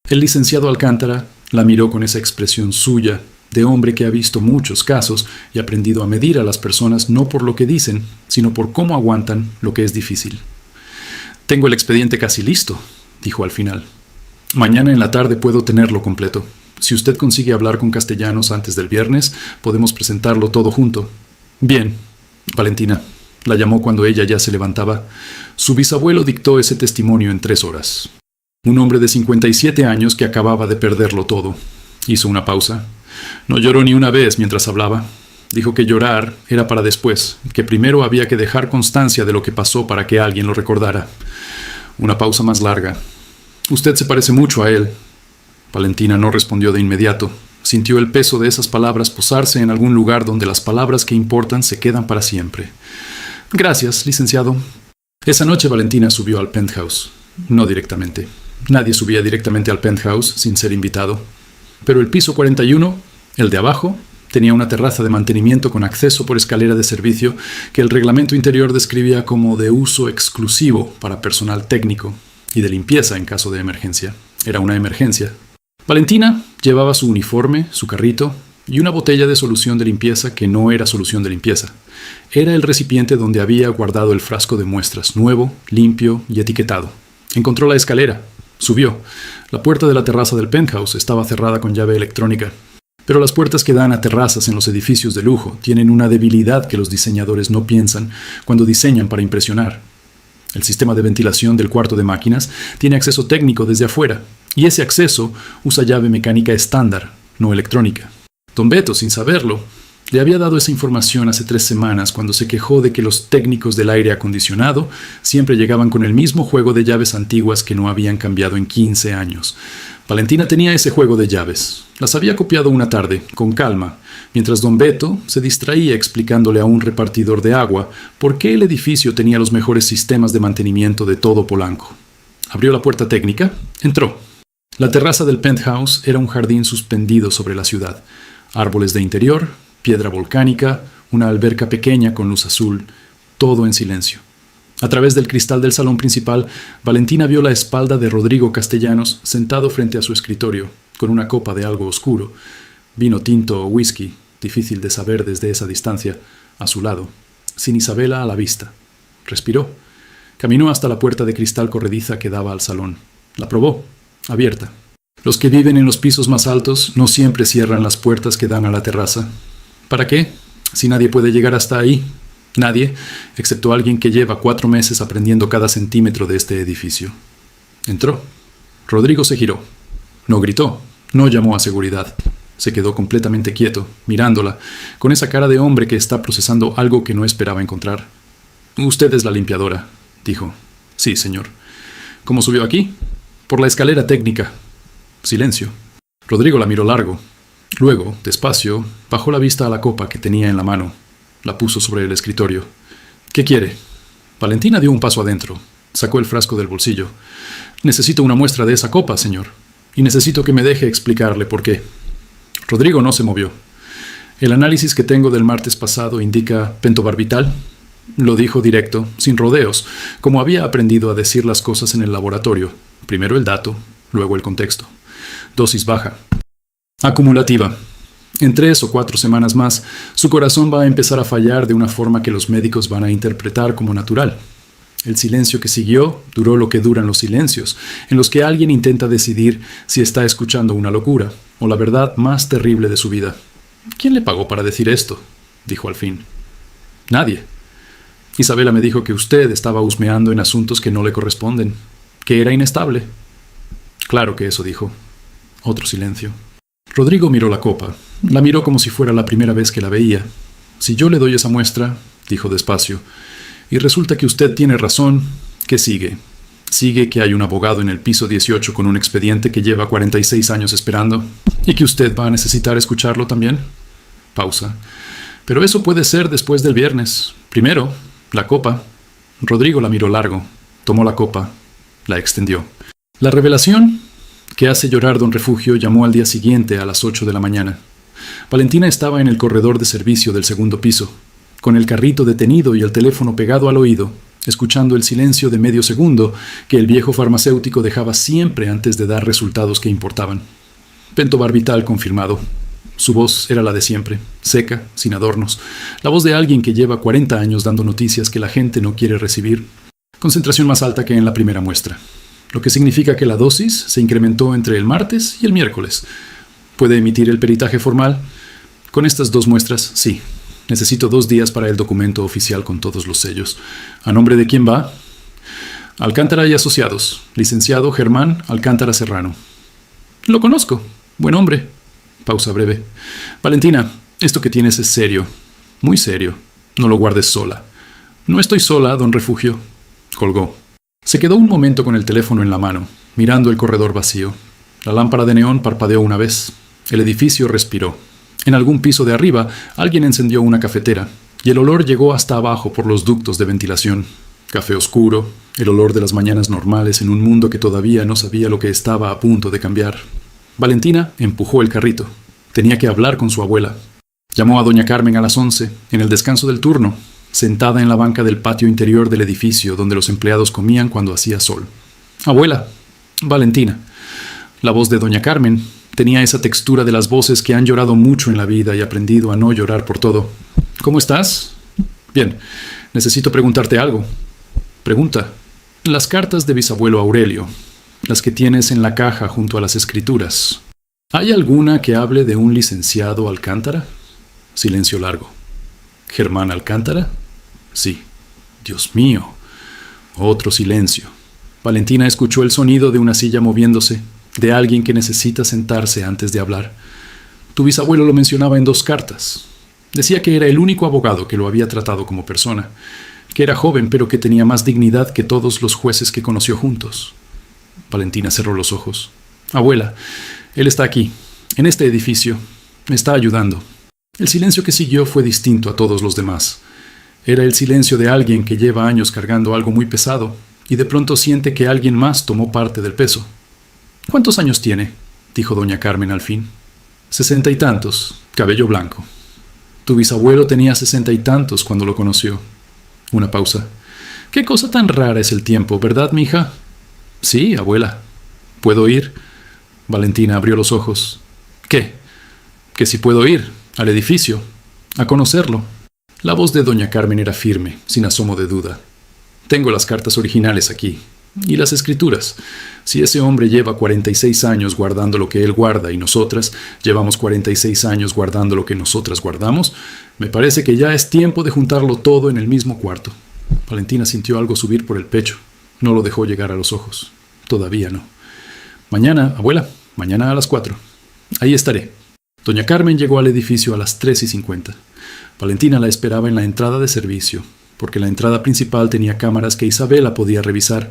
S1: El licenciado Alcántara la miró con esa expresión suya, de hombre que ha visto muchos casos y aprendido a medir a las personas no por lo que dicen, sino por cómo aguantan lo que es difícil. Tengo el expediente casi listo, dijo al final. Mañana en la tarde puedo tenerlo completo. Si usted consigue hablar con Castellanos antes del viernes, podemos presentarlo todo junto. Bien, Valentina, la llamó cuando ella ya se levantaba. Su bisabuelo dictó ese testimonio en 3 horas. Un hombre de 57 años que acababa de perderlo todo. Hizo una pausa. No lloró ni una vez mientras hablaba. Dijo que llorar era para después, que primero había que dejar constancia de lo que pasó para que alguien lo recordara. Una pausa más larga. Usted se parece mucho a él. Valentina no respondió de inmediato. Sintió el peso de esas palabras posarse en algún lugar donde las palabras que importan se quedan para siempre. Gracias, licenciado. Esa noche Valentina subió al penthouse. No directamente. Nadie subía directamente al penthouse sin ser invitado. Pero el piso 41, el de abajo, tenía una terraza de mantenimiento con acceso por escalera de servicio que el reglamento interior describía como de uso exclusivo para personal técnico y de limpieza en caso de emergencia. Era una emergencia. Valentina llevaba su uniforme, su carrito y una botella de solución de limpieza que no era solución de limpieza. Era el recipiente donde había guardado el frasco de muestras, nuevo, limpio y etiquetado. Encontró la escalera. Subió. La puerta de la terraza del penthouse estaba cerrada con llave electrónica. Pero las puertas que dan a terrazas en los edificios de lujo tienen una debilidad que los diseñadores no piensan cuando diseñan para impresionar. El sistema de ventilación del cuarto de máquinas tiene acceso técnico desde afuera, y ese acceso usa llave mecánica estándar, no electrónica. Don Beto, sin saberlo, le había dado esa información hace 3 semanas cuando se quejó de que los técnicos del aire acondicionado siempre llegaban con el mismo juego de llaves antiguas que no habían cambiado en 15 años. Valentina tenía ese juego de llaves. Las había copiado una tarde, con calma, mientras don Beto se distraía explicándole a un repartidor de agua por qué el edificio tenía los mejores sistemas de mantenimiento de todo Polanco. Abrió la puerta técnica, entró. La terraza del penthouse era un jardín suspendido sobre la ciudad. Árboles de interior, piedra volcánica, una alberca pequeña con luz azul, todo en silencio. A través del cristal del salón principal, Valentina vio la espalda de Rodrigo Castellanos sentado frente a su escritorio, con una copa de algo oscuro, vino tinto o whisky, difícil de saber desde esa distancia, a su lado, sin Isabela a la vista. Respiró. Caminó hasta la puerta de cristal corrediza que daba al salón. La probó, abierta. Los que viven en los pisos más altos no siempre cierran las puertas que dan a la terraza. ¿Para qué? Si nadie puede llegar hasta ahí. Nadie, excepto alguien que lleva 4 meses aprendiendo cada centímetro de este edificio. Entró. Rodrigo se giró. No gritó, no llamó a seguridad. Se quedó completamente quieto, mirándola, con esa cara de hombre que está procesando algo que no esperaba encontrar. «Usted es la limpiadora», dijo. «Sí, señor». «¿Cómo subió aquí?» «Por la escalera técnica». Silencio. Rodrigo la miró largo. Luego, despacio, bajó la vista a la copa que tenía en la mano. La puso sobre el escritorio. «¿Qué quiere?» Valentina dio un paso adentro. Sacó el frasco del bolsillo. «Necesito una muestra de esa copa, señor. Y necesito que me deje explicarle por qué». Rodrigo no se movió. «El análisis que tengo del martes pasado indica pentobarbital». Lo dijo directo, sin rodeos, como había aprendido a decir las cosas en el laboratorio. Primero el dato, luego el contexto. Dosis baja. Acumulativa. En 3 o 4 semanas más, su corazón va a empezar a fallar de una forma que los médicos van a interpretar como natural. El silencio que siguió duró lo que duran los silencios, en los que alguien intenta decidir si está escuchando una locura o la verdad más terrible de su vida. «¿Quién le pagó para decir esto?», dijo al fin. «Nadie. Isabela me dijo que usted estaba husmeando en asuntos que no le corresponden, que era inestable». «Claro que eso dijo». Otro silencio. Rodrigo miró la copa. La miró como si fuera la primera vez que la veía. «Si yo le doy esa muestra», dijo despacio, «y resulta que usted tiene razón, ¿qué sigue? Sigue que hay un abogado en el piso 18 con un expediente que lleva 46 años esperando y que usted va a necesitar escucharlo también». Pausa. «Pero eso puede ser después del viernes. Primero, la copa». Rodrigo la miró largo. Tomó la copa. La extendió. La revelación que hace llorar don Refugio llamó al día siguiente a las 8 de la mañana. Valentina estaba en el corredor de servicio del segundo piso, con el carrito detenido y el teléfono pegado al oído, escuchando el silencio de medio segundo que el viejo farmacéutico dejaba siempre antes de dar resultados que importaban. Pentobarbital confirmado. Su voz era la de siempre, seca, sin adornos, la voz de alguien que lleva 40 años dando noticias que la gente no quiere recibir. Concentración más alta que en la primera muestra, lo que significa que la dosis se incrementó entre el martes y el miércoles. ¿Puede emitir el peritaje formal? Con estas 2 muestras, sí. Necesito 2 días para el documento oficial con todos los sellos. ¿A nombre de quién va? Alcántara y Asociados, licenciado Germán Alcántara Serrano. Lo conozco. Buen hombre. Pausa breve. Valentina, esto que tienes es serio. Muy serio. No lo guardes sola. No estoy sola, don Refugio. Colgó. Se quedó un momento con el teléfono en la mano, mirando el corredor vacío. La lámpara de neón parpadeó una vez. El edificio respiró. En algún piso de arriba, alguien encendió una cafetera, y el olor llegó hasta abajo por los ductos de ventilación. Café oscuro, el olor de las mañanas normales en un mundo que todavía no sabía lo que estaba a punto de cambiar. Valentina empujó el carrito. Tenía que hablar con su abuela. Llamó a doña Carmen a las 11, en el descanso del turno, sentada en la banca del patio interior del edificio donde los empleados comían cuando hacía sol. Abuela, Valentina. La voz de doña Carmen tenía esa textura de las voces que han llorado mucho en la vida y aprendido a no llorar por todo. ¿Cómo estás? Bien, necesito preguntarte algo. Pregunta. Las cartas de bisabuelo Aurelio, las que tienes en la caja junto a las escrituras, ¿hay alguna que hable de un licenciado Alcántara? Silencio largo. ¿Germán Alcántara? Sí. Dios mío. Otro silencio. Valentina escuchó el sonido de una silla moviéndose, de alguien que necesita sentarse antes de hablar. Tu bisabuelo lo mencionaba en 2 cartas. Decía que era el único abogado que lo había tratado como persona, que era joven pero que tenía más dignidad que todos los jueces que conoció juntos. Valentina cerró los ojos. Abuela, él está aquí, en este edificio. Me está ayudando. El silencio que siguió fue distinto a todos los demás. Era el silencio de alguien que lleva años cargando algo muy pesado y de pronto siente que alguien más tomó parte del peso. ¿Cuántos años tiene?, dijo doña Carmen al fin. 60 y tantos, cabello blanco. Tu bisabuelo tenía 60 y tantos cuando lo conoció. Una pausa. Qué cosa tan rara es el tiempo, ¿verdad, mija? Sí, abuela. ¿Puedo ir? Valentina abrió los ojos. ¿Qué? Que si puedo ir, al edificio, a conocerlo. La voz de doña Carmen era firme, sin asomo de duda. Tengo las cartas originales aquí. Y las escrituras. Si ese hombre lleva 46 años guardando lo que él guarda y nosotras llevamos 46 años guardando lo que nosotras guardamos, me parece que ya es tiempo de juntarlo todo en el mismo cuarto. Valentina sintió algo subir por el pecho. No lo dejó llegar a los ojos. Todavía no. Mañana, abuela, mañana a las 4. Ahí estaré. Doña Carmen llegó al edificio a las 3:50. Valentina la esperaba en la entrada de servicio, porque la entrada principal tenía cámaras que Isabela podía revisar.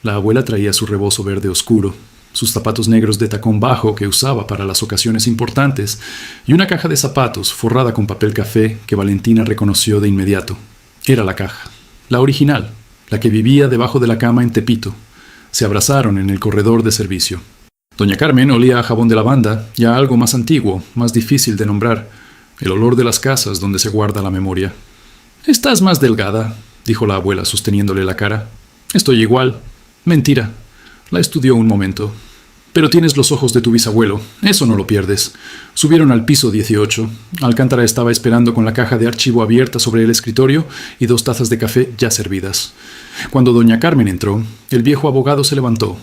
S1: La abuela traía su rebozo verde oscuro, sus zapatos negros de tacón bajo que usaba para las ocasiones importantes, y una caja de zapatos forrada con papel café que Valentina reconoció de inmediato. Era la caja, la original, la que vivía debajo de la cama en Tepito. Se abrazaron en el corredor de servicio. Doña Carmen olía a jabón de lavanda y a algo más antiguo, más difícil de nombrar, el olor de las casas donde se guarda la memoria. «Estás más delgada», dijo la abuela sosteniéndole la cara. «Estoy igual». «Mentira». La estudió un momento. «Pero tienes los ojos de tu bisabuelo. Eso no lo pierdes». Subieron al piso 18. Alcántara estaba esperando con la caja de archivo abierta sobre el escritorio y 2 tazas de café ya servidas. Cuando doña Carmen entró, el viejo abogado se levantó.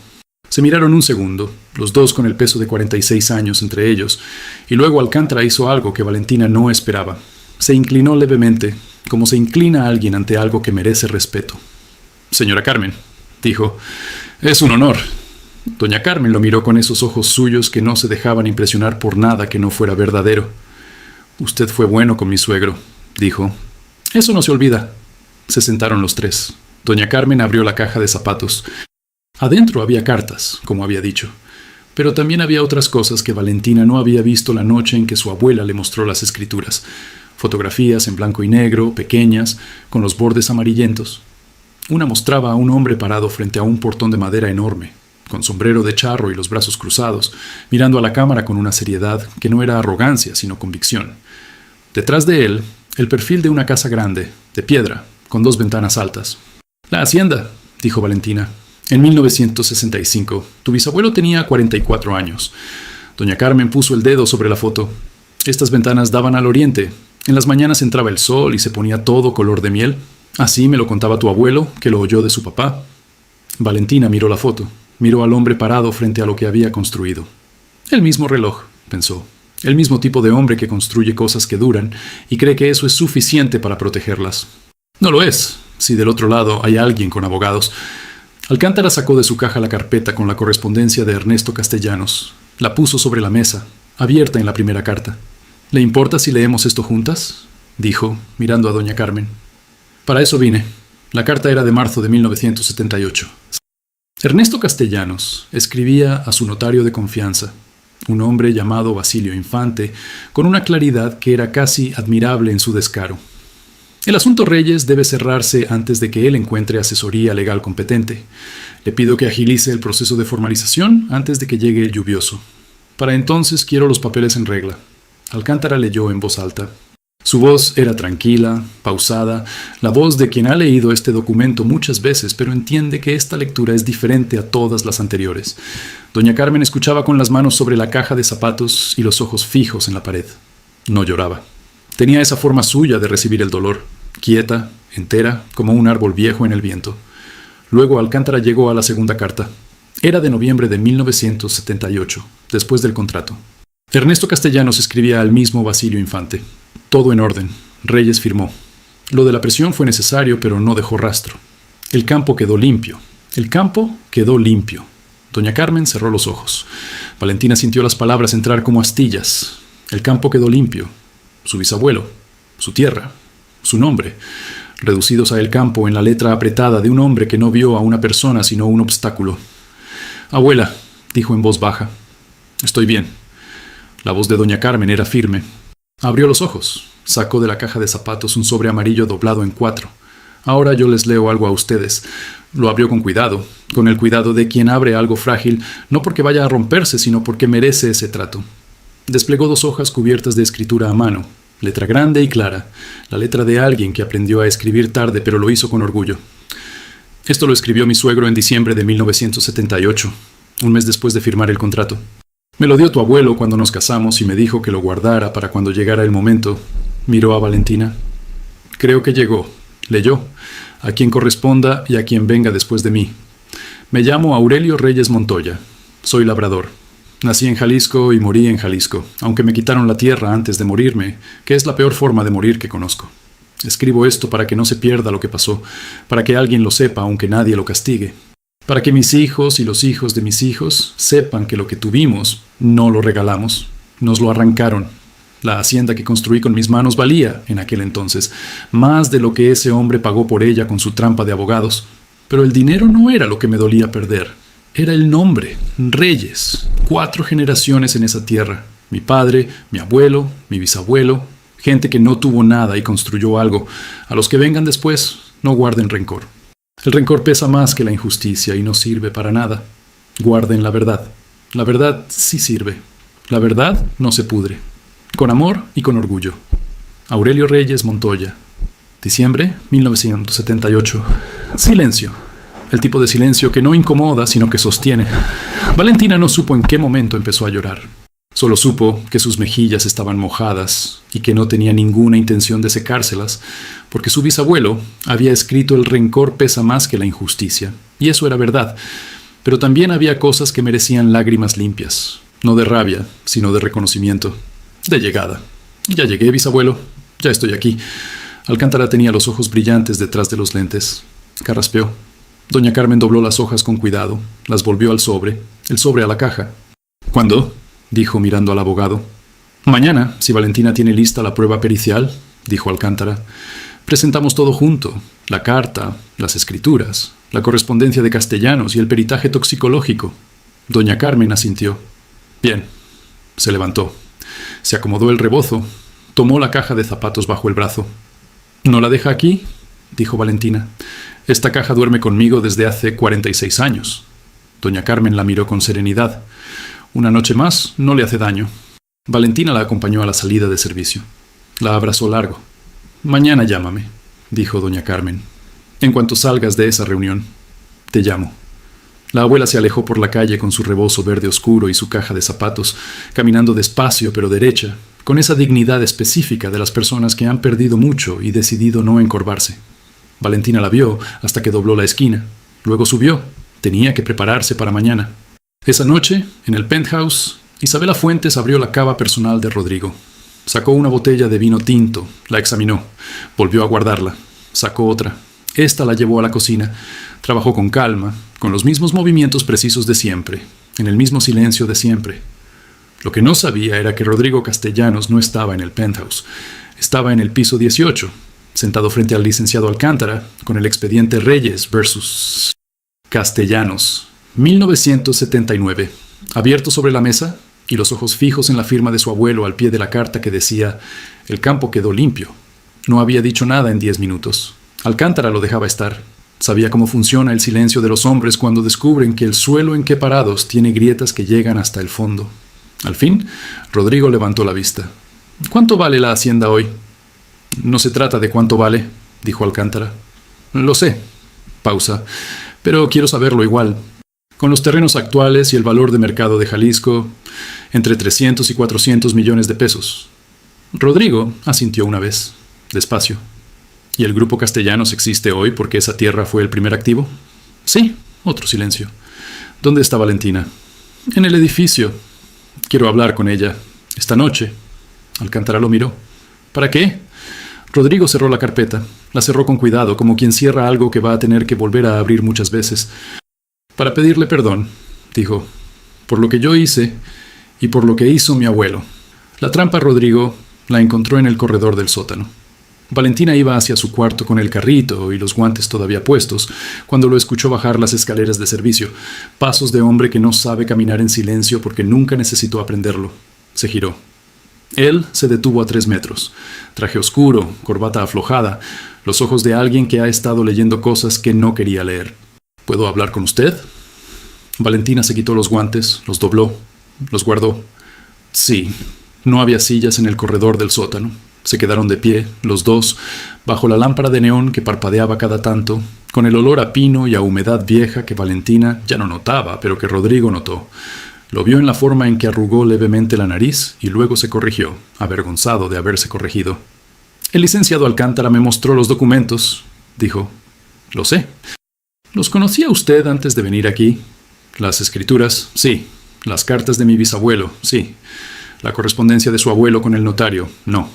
S1: Se miraron un segundo, los dos con el peso de 46 años entre ellos, y luego Alcántara hizo algo que Valentina no esperaba. Se inclinó levemente, como se inclina alguien ante algo que merece respeto. «Señora Carmen», dijo, «es un honor». Doña Carmen lo miró con esos ojos suyos que no se dejaban impresionar por nada que no fuera verdadero. «Usted fue bueno con mi suegro», dijo. «Eso no se olvida». Se sentaron los 3. Doña Carmen abrió la caja de zapatos. Adentro había cartas, como había dicho, pero también había otras cosas que Valentina no había visto la noche en que su abuela le mostró las escrituras. Fotografías en blanco y negro, pequeñas, con los bordes amarillentos. Una mostraba a un hombre parado frente a un portón de madera enorme, con sombrero de charro y los brazos cruzados, mirando a la cámara con una seriedad que no era arrogancia, sino convicción. Detrás de él, el perfil de una casa grande, de piedra, con 2 ventanas altas. «La hacienda», dijo Valentina. «En 1965, tu bisabuelo tenía 44 años. Doña Carmen puso el dedo sobre la foto. Estas ventanas daban al oriente. En las mañanas entraba el sol y se ponía todo color de miel. Así me lo contaba tu abuelo, que lo oyó de su papá». Valentina miró la foto. Miró al hombre parado frente a lo que había construido. El mismo reloj, pensó. El mismo tipo de hombre que construye cosas que duran y cree que eso es suficiente para protegerlas. No lo es, si del otro lado hay alguien con abogados. Alcántara sacó de su caja la carpeta con la correspondencia de Ernesto Castellanos. La puso sobre la mesa, abierta en la primera carta. «¿Le importa si leemos esto juntas?», dijo, mirando a doña Carmen. «Para eso vine». La carta era de marzo de 1978. Ernesto Castellanos escribía a su notario de confianza, un hombre llamado Basilio Infante, con una claridad que era casi admirable en su descaro. «El asunto Reyes debe cerrarse antes de que él encuentre asesoría legal competente. Le pido que agilice el proceso de formalización antes de que llegue el lluvioso. Para entonces quiero los papeles en regla». Alcántara leyó en voz alta. Su voz era tranquila, pausada, la voz de quien ha leído este documento muchas veces, pero entiende que esta lectura es diferente a todas las anteriores. Doña Carmen escuchaba con las manos sobre la caja de zapatos y los ojos fijos en la pared. No lloraba. Tenía esa forma suya de recibir el dolor, quieta, entera, como un árbol viejo en el viento. Luego Alcántara llegó a la segunda carta. Era de noviembre de 1978, después del contrato. Ernesto Castellanos escribía al mismo Basilio Infante. Todo en orden. Reyes firmó. Lo de la presión fue necesario, pero no dejó rastro. El campo quedó limpio. El campo quedó limpio. Doña Carmen cerró los ojos. Valentina sintió las palabras entrar como astillas. El campo quedó limpio. Su bisabuelo, su tierra, su nombre, reducidos a el campo en la letra apretada de un hombre que no vio a una persona sino un obstáculo. «Abuela», dijo en voz baja. «Estoy bien». La voz de doña Carmen era firme. Abrió los ojos. Sacó de la caja de zapatos un sobre amarillo doblado en 4. «Ahora yo les leo algo a ustedes». Lo abrió con cuidado, con el cuidado de quien abre algo frágil, no porque vaya a romperse, sino porque merece ese trato. Desplegó 2 hojas cubiertas de escritura a mano, letra grande y clara, la letra de alguien que aprendió a escribir tarde, pero lo hizo con orgullo. «Esto lo escribió mi suegro en diciembre de 1978, un mes después de firmar el contrato. Me lo dio tu abuelo cuando nos casamos y me dijo que lo guardara para cuando llegara el momento». Miró a Valentina. «Creo que llegó», leyó, «a quien corresponda y a quien venga después de mí. Me llamo Aurelio Reyes Montoya. Soy labrador. Nací en Jalisco y morí en Jalisco, aunque me quitaron la tierra antes de morirme, que es la peor forma de morir que conozco. Escribo esto para que no se pierda lo que pasó, para que alguien lo sepa aunque nadie lo castigue. Para que mis hijos y los hijos de mis hijos sepan que lo que tuvimos no lo regalamos, nos lo arrancaron. La hacienda que construí con mis manos valía, en aquel entonces, más de lo que ese hombre pagó por ella con su trampa de abogados. Pero el dinero no era lo que me dolía perder. Era el nombre, Reyes. 4 generaciones en esa tierra. Mi padre, mi abuelo, mi bisabuelo. Gente que no tuvo nada y construyó algo. A los que vengan después, no guarden rencor. El rencor pesa más que la injusticia y no sirve para nada. Guarden la verdad. La verdad sí sirve. La verdad no se pudre. Con amor y con orgullo. Aurelio Reyes Montoya. Diciembre 1978. Silencio. El tipo de silencio que no incomoda, sino que sostiene. Valentina no supo en qué momento empezó a llorar. Solo supo que sus mejillas estaban mojadas y que no tenía ninguna intención de secárselas, porque su bisabuelo había escrito «El rencor pesa más que la injusticia», y eso era verdad. Pero también había cosas que merecían lágrimas limpias, no de rabia, sino de reconocimiento. De llegada. «Ya llegué, bisabuelo. Ya estoy aquí». Alcántara tenía los ojos brillantes detrás de los lentes. Carraspeó. Doña Carmen dobló las hojas con cuidado, las volvió al sobre, el sobre a la caja. «¿Cuándo?», dijo mirando al abogado. «Mañana, si Valentina tiene lista la prueba pericial», dijo Alcántara. «Presentamos todo junto, la carta, las escrituras, la correspondencia de Castellanos y el peritaje toxicológico». Doña Carmen asintió. «Bien». Se levantó. Se acomodó el rebozo. Tomó la caja de zapatos bajo el brazo. «¿No la deja aquí?», dijo Valentina. Esta caja duerme conmigo desde hace 46 años. Doña Carmen la miró con serenidad. Una noche más no le hace daño. Valentina la acompañó a la salida de servicio. La abrazó largo. Mañana llámame, dijo doña Carmen. En cuanto salgas de esa reunión, te llamo. La abuela se alejó por la calle con su rebozo verde oscuro y su caja de zapatos, caminando despacio pero derecha, con esa dignidad específica de las personas que han perdido mucho y decidido no encorvarse. Valentina la vio hasta que dobló la esquina. Luego subió. Tenía que prepararse para mañana. Esa noche, en el penthouse, Isabela Fuentes abrió la cava personal de Rodrigo. Sacó una botella de vino tinto, la examinó, volvió a guardarla, sacó otra. Esta la llevó a la cocina. Trabajó con calma, con los mismos movimientos precisos de siempre, en el mismo silencio de siempre. Lo que no sabía era que Rodrigo Castellanos no estaba en el penthouse. Estaba en el piso 18, sentado frente al licenciado Alcántara, con el expediente Reyes versus Castellanos, 1979, abierto sobre la mesa y los ojos fijos en la firma de su abuelo al pie de la carta que decía: el campo quedó limpio. No había dicho nada en 10 minutos. Alcántara lo dejaba estar. Sabía cómo funciona el silencio de los hombres cuando descubren que el suelo en que parados tiene grietas que llegan hasta el fondo. Al fin, Rodrigo levantó la vista. ¿Cuánto vale la hacienda hoy? No se trata de cuánto vale, dijo Alcántara. Lo sé. Pausa. Pero quiero saberlo igual. Con los terrenos actuales y el valor de mercado de Jalisco, entre 300 y 400 millones de pesos. Rodrigo asintió una vez, despacio. ¿Y el Grupo Castellanos existe hoy porque esa tierra fue el primer activo? Sí, otro silencio. ¿Dónde está Valentina? En el edificio. Quiero hablar con ella. Esta noche. Alcántara lo miró. ¿Para qué? Rodrigo cerró la carpeta. La cerró con cuidado, como quien cierra algo que va a tener que volver a abrir muchas veces. Para pedirle perdón, dijo, por lo que yo hice y por lo que hizo mi abuelo. La trampa, Rodrigo, la encontró en el corredor del sótano. Valentina iba hacia su cuarto con el carrito y los guantes todavía puestos, cuando lo escuchó bajar las escaleras de servicio, pasos de hombre que no sabe caminar en silencio porque nunca necesitó aprenderlo. Se giró. Él se detuvo a 3 metros. Traje oscuro, corbata aflojada, los ojos de alguien que ha estado leyendo cosas que no quería leer. ¿Puedo hablar con usted? Valentina se quitó los guantes, los dobló, los guardó. Sí, no había sillas en el corredor del sótano. Se quedaron de pie, los dos, bajo la lámpara de neón que parpadeaba cada tanto, con el olor a pino y a humedad vieja que Valentina ya no notaba, pero que Rodrigo notó. Lo vio en la forma en que arrugó levemente la nariz y luego se corrigió, avergonzado de haberse corregido. El licenciado Alcántara me mostró los documentos, dijo. Lo sé. ¿Los conocía usted antes de venir aquí? Las escrituras, sí. Las cartas de mi bisabuelo, sí. La correspondencia de su abuelo con el notario, no.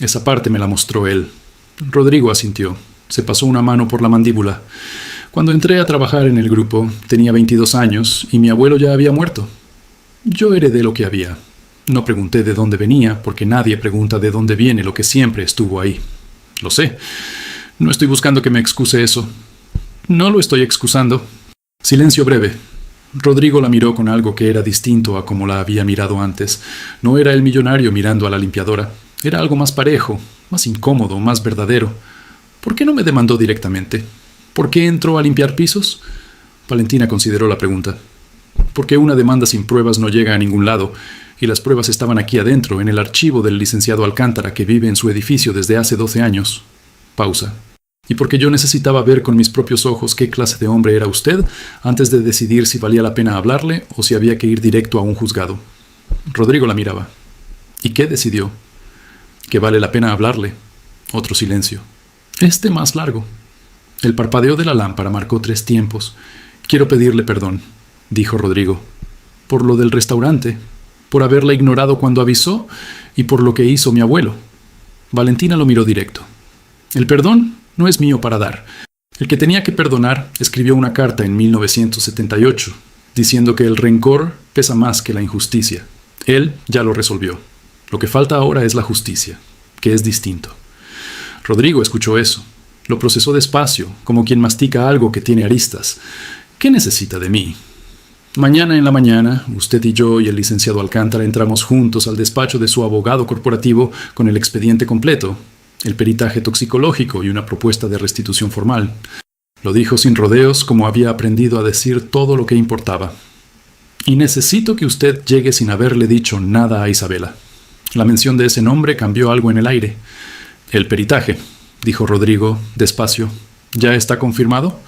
S1: Esa parte me la mostró él. Rodrigo asintió. Se pasó una mano por la mandíbula. Cuando entré a trabajar en el grupo, tenía 22 años y mi abuelo ya había muerto. Yo heredé lo que había. No pregunté de dónde venía, porque nadie pregunta de dónde viene lo que siempre estuvo ahí. Lo sé. No estoy buscando que me excuse eso. No lo estoy excusando. Silencio breve. Rodrigo la miró con algo que era distinto a como la había mirado antes. No era el millonario mirando a la limpiadora. Era algo más parejo, más incómodo, más verdadero. ¿Por qué no me demandó directamente? ¿Por qué entró a limpiar pisos? Valentina consideró la pregunta. Porque una demanda sin pruebas no llega a ningún lado, y las pruebas estaban aquí adentro, en el archivo del licenciado Alcántara, que vive en su edificio desde hace 12 años. Pausa. Y porque yo necesitaba ver con mis propios ojos qué clase de hombre era usted antes de decidir si valía la pena hablarle o si había que ir directo a un juzgado. Rodrigo la miraba. ¿Y qué decidió? Que vale la pena hablarle. Otro silencio. Este más largo. El parpadeo de la lámpara marcó 3 tiempos. Quiero pedirle perdón, dijo Rodrigo. Por lo del restaurante, por haberla ignorado cuando avisó y por lo que hizo mi abuelo. Valentina lo miró directo. El perdón no es mío para dar. El que tenía que perdonar escribió una carta en 1978, diciendo que el rencor pesa más que la injusticia. Él ya lo resolvió. Lo que falta ahora es la justicia, que es distinto. Rodrigo escuchó eso. Lo procesó despacio, como quien mastica algo que tiene aristas. ¿Qué necesita de mí? Mañana en la mañana, usted y yo y el licenciado Alcántara entramos juntos al despacho de su abogado corporativo con el expediente completo. el peritaje toxicológico y una propuesta de restitución formal. Lo dijo sin rodeos, como había aprendido a decir todo lo que importaba. Y necesito que usted llegue sin haberle dicho nada a Isabela. La mención de ese nombre cambió algo en el aire. El peritaje, dijo Rodrigo, despacio. ¿Ya está confirmado?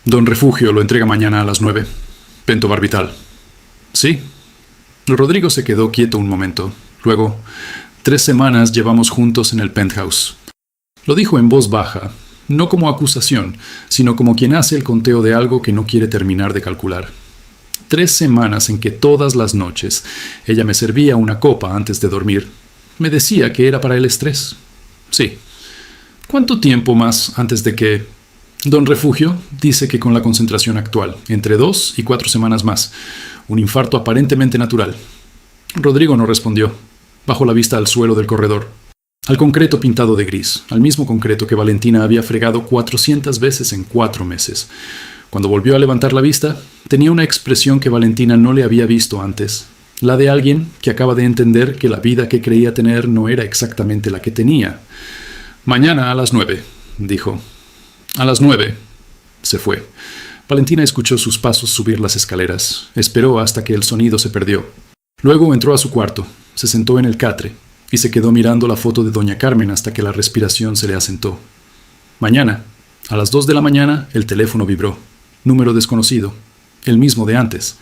S1: Don Refugio lo entrega mañana a las 9. Pentobarbital. Sí. Rodrigo se quedó quieto un momento. Luego, 3 semanas llevamos juntos en el penthouse. Lo dijo en voz baja, no como acusación, sino como quien hace el conteo de algo que no quiere terminar de calcular. 3 semanas en que todas las noches ella me servía una copa antes de dormir. Me decía que era para el estrés. Sí. ¿Cuánto tiempo más antes de que... Don Refugio dice que con la concentración actual, entre 2 y 4 semanas más. Un infarto aparentemente natural. Rodrigo no respondió. Bajó la vista al suelo del corredor. Al concreto pintado de gris, al mismo concreto que Valentina había fregado 400 veces en 4 meses. Cuando volvió a levantar la vista, tenía una expresión que Valentina no le había visto antes. La de alguien que acaba de entender que la vida que creía tener no era exactamente la que tenía. Mañana a las 9, dijo. A las 9. Se fue. Valentina escuchó sus pasos subir las escaleras. Esperó hasta que el sonido se perdió. Luego entró a su cuarto, se sentó en el catre y se quedó mirando la foto de doña Carmen hasta que la respiración se le asentó. Mañana, a las 2 de la mañana, el teléfono vibró. Número desconocido, el mismo de antes.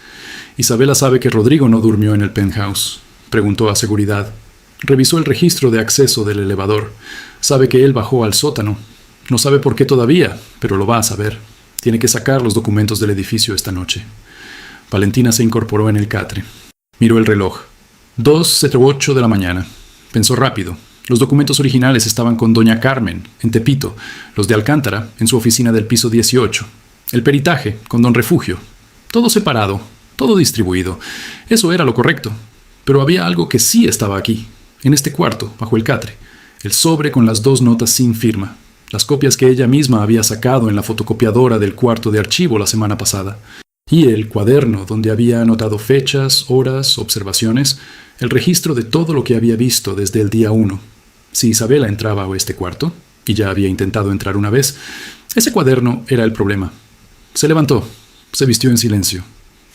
S1: Isabela sabe que Rodrigo no durmió en el penthouse. Preguntó a seguridad. Revisó el registro de acceso del elevador. Sabe que él bajó al sótano. No sabe por qué todavía, pero lo va a saber. Tiene que sacar los documentos del edificio esta noche. Valentina se incorporó en el catre. Miró el reloj. 2:08 de la mañana. Pensó rápido. Los documentos originales estaban con doña Carmen, en Tepito. Los de Alcántara, en su oficina del piso 18. El peritaje, con don Refugio. Todo separado, todo distribuido. Eso era lo correcto. Pero había algo que sí estaba aquí, en este cuarto, bajo el catre. El sobre con las 2 notas sin firma. Las copias que ella misma había sacado en la fotocopiadora del cuarto de archivo la semana pasada. Y el cuaderno donde había anotado fechas, horas, observaciones, el registro de todo lo que había visto desde el día 1. Si Isabela entraba a este cuarto, y ya había intentado entrar una vez, ese cuaderno era el problema. Se levantó, se vistió en silencio.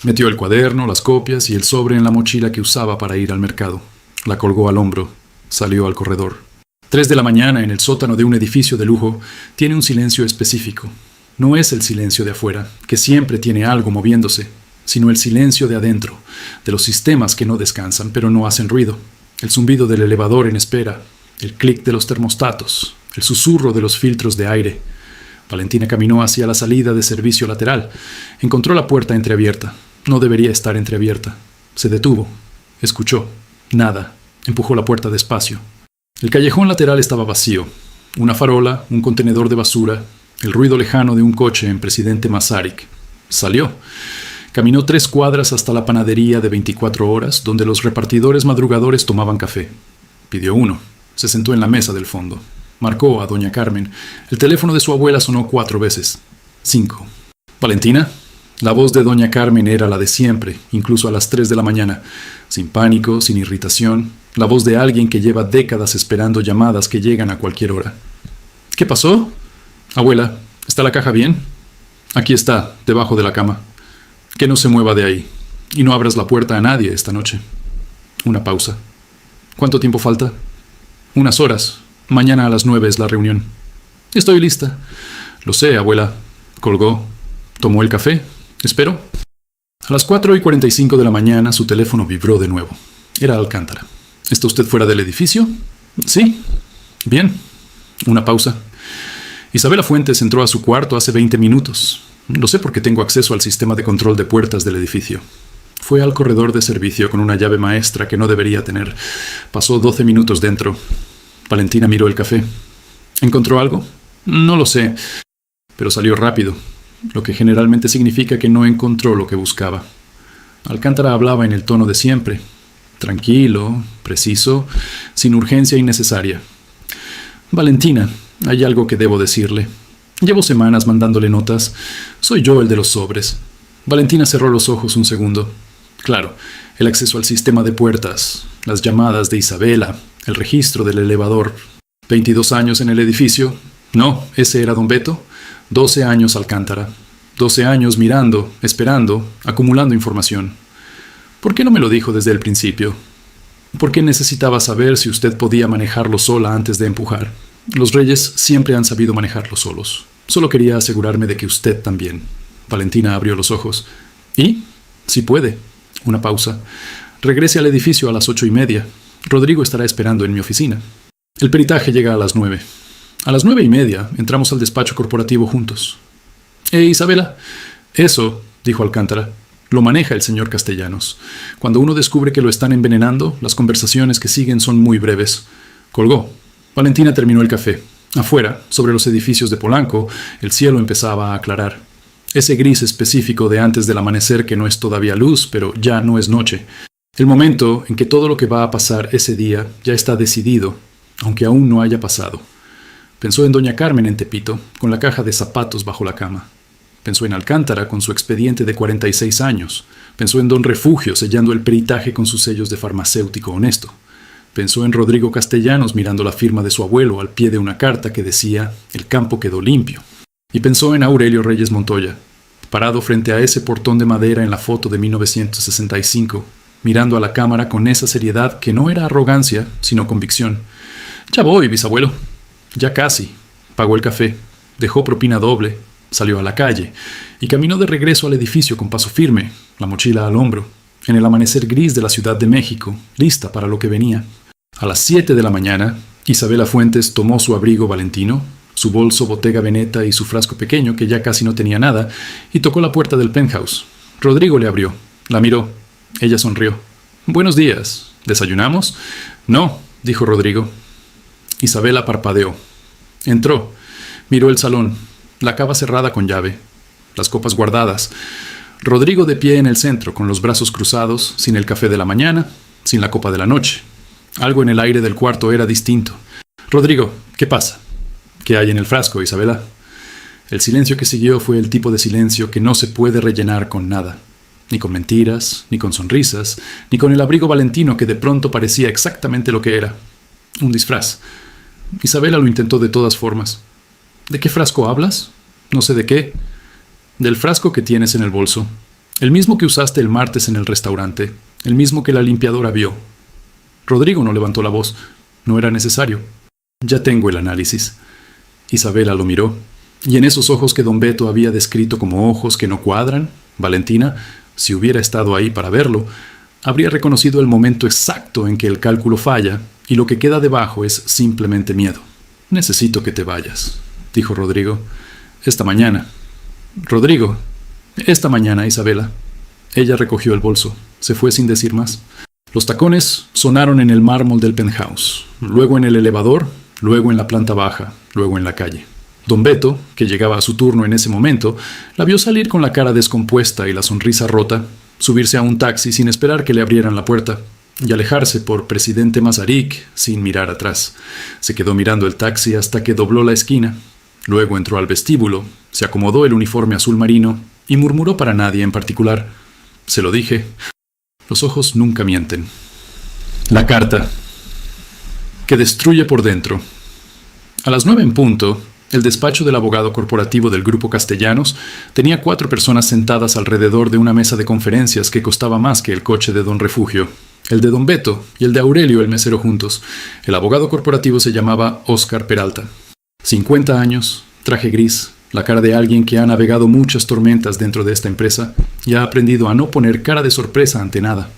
S1: Metió el cuaderno, las copias y el sobre en la mochila que usaba para ir al mercado. La colgó al hombro. Salió al corredor. 3 de la mañana en el sótano de un edificio de lujo tiene un silencio específico. No es el silencio de afuera, que siempre tiene algo moviéndose, sino el silencio de adentro, de los sistemas que no descansan pero no hacen ruido. El zumbido del elevador en espera, el clic de los termostatos, el susurro de los filtros de aire. Valentina caminó hacia la salida de servicio lateral. Encontró la puerta entreabierta. No debería estar entreabierta. Se detuvo. Escuchó. Nada. Empujó la puerta despacio. El callejón lateral estaba vacío. Una farola, un contenedor de basura, el ruido lejano de un coche en Presidente Masaryk. Salió. Caminó 3 cuadras hasta la panadería de 24 horas, donde los repartidores madrugadores tomaban café. Pidió uno. Se sentó en la mesa del fondo. Marcó a doña Carmen. El teléfono de su abuela sonó 4 veces. 5. ¿Valentina? La voz de doña Carmen era la de siempre, incluso a las 3 de la mañana. Sin pánico, sin irritación. La voz de alguien que lleva décadas esperando llamadas que llegan a cualquier hora. ¿Qué pasó? Abuela, ¿está la caja bien? Aquí está, debajo de la cama. Que no se mueva de ahí. Y no abras la puerta a nadie esta noche. Una pausa. ¿Cuánto tiempo falta? Unas horas. Mañana a las 9 es la reunión. Estoy lista. Lo sé, abuela. Colgó. Tomó el café. Espero. A las 4:45 de la mañana su teléfono vibró de nuevo. Era Alcántara. ¿Está usted fuera del edificio? Sí. Bien. Una pausa. Isabela Fuentes entró a su cuarto hace 20 minutos. Lo sé porque tengo acceso al sistema de control de puertas del edificio. Fue al corredor de servicio con una llave maestra que no debería tener. Pasó 12 minutos dentro. Valentina miró el café. ¿Encontró algo? No lo sé, pero salió rápido, lo que generalmente significa que no encontró lo que buscaba. Alcántara hablaba en el tono de siempre, tranquilo, preciso, sin urgencia innecesaria. Valentina, hay algo que debo decirle. Llevo semanas mandándole notas. Soy yo el de los sobres. Valentina cerró los ojos un segundo. Claro, el acceso al sistema de puertas, las llamadas de Isabela, el registro del elevador. ¿22 años en el edificio? No, ese era don Beto. 12 años Alcántara. 12 años mirando, esperando, acumulando información. ¿Por qué no me lo dijo desde el principio? ¿Por qué necesitaba saber si usted podía manejarlo sola antes de empujar? Los reyes siempre han sabido manejarlo solos. Solo quería asegurarme de que usted también. Valentina abrió los ojos. ¿Y? Si puede. Una pausa. Regrese al edificio a las 8:30. Rodrigo estará esperando en mi oficina. El peritaje llega a las 9. A las 9:30 entramos al despacho corporativo juntos. Isabela. Eso, dijo Alcántara, lo maneja el señor Castellanos. Cuando uno descubre que lo están envenenando, las conversaciones que siguen son muy breves. Colgó. Valentina terminó el café. Afuera, sobre los edificios de Polanco, el cielo empezaba a aclarar. Ese gris específico de antes del amanecer que no es todavía luz, pero ya no es noche. El momento en que todo lo que va a pasar ese día ya está decidido, aunque aún no haya pasado. Pensó en doña Carmen en Tepito, con la caja de zapatos bajo la cama. Pensó en Alcántara con su expediente de 46 años. Pensó en don Refugio sellando el peritaje con sus sellos de farmacéutico honesto. Pensó en Rodrigo Castellanos mirando la firma de su abuelo al pie de una carta que decía «El campo quedó limpio». Y pensó en Aurelio Reyes Montoya, parado frente a ese portón de madera en la foto de 1965, mirando a la cámara con esa seriedad que no era arrogancia, sino convicción. «Ya voy, bisabuelo». Ya casi. Pagó el café, dejó propina doble, salió a la calle y caminó de regreso al edificio con paso firme, la mochila al hombro, en el amanecer gris de la Ciudad de México, lista para lo que venía. A las 7 de la mañana, Isabela Fuentes tomó su abrigo valentino, su bolso Bottega Veneta y su frasco pequeño, que ya casi no tenía nada, y tocó la puerta del penthouse. Rodrigo le abrió. La miró. Ella sonrió. «Buenos días. ¿Desayunamos?» «No», dijo Rodrigo. Isabela parpadeó. Entró. Miró el salón. La cava cerrada con llave. Las copas guardadas. Rodrigo de pie en el centro, con los brazos cruzados, sin el café de la mañana, sin la copa de la noche. Algo en el aire del cuarto era distinto. «Rodrigo, ¿qué pasa?» «¿Qué hay en el frasco, Isabela?» El silencio que siguió fue el tipo de silencio que no se puede rellenar con nada. Ni con mentiras, ni con sonrisas, ni con el abrigo valentino que de pronto parecía exactamente lo que era. Un disfraz. Isabela lo intentó de todas formas. «¿De qué frasco hablas?» «No sé de qué». «Del frasco que tienes en el bolso. El mismo que usaste el martes en el restaurante. El mismo que la limpiadora vio». Rodrigo no levantó la voz. No era necesario. «Ya tengo el análisis». Isabela lo miró, y en esos ojos que don Beto había descrito como ojos que no cuadran, Valentina, si hubiera estado ahí para verlo, habría reconocido el momento exacto en que el cálculo falla y lo que queda debajo es simplemente miedo. «Necesito que te vayas», dijo Rodrigo. «Esta mañana». «Rodrigo». «Esta mañana, Isabela». Ella recogió el bolso. Se fue sin decir más. Los tacones sonaron en el mármol del penthouse, luego en el elevador, luego en la planta baja, luego en la calle. Don Beto, que llegaba a su turno en ese momento, la vio salir con la cara descompuesta y la sonrisa rota, subirse a un taxi sin esperar que le abrieran la puerta, y alejarse por Presidente Mazarik sin mirar atrás. Se quedó mirando el taxi hasta que dobló la esquina. Luego entró al vestíbulo, se acomodó el uniforme azul marino y murmuró para nadie en particular. «Se lo dije. Los ojos nunca mienten». La carta. Que destruye por dentro. A las 9 en punto, el despacho del abogado corporativo del Grupo Castellanos tenía 4 personas sentadas alrededor de una mesa de conferencias que costaba más que el coche de don Refugio. El de don Beto y el de Aurelio el mesero juntos. El abogado corporativo se llamaba Óscar Peralta. 50 años, traje gris, la cara de alguien que ha navegado muchas tormentas dentro de esta empresa y ha aprendido a no poner cara de sorpresa ante nada.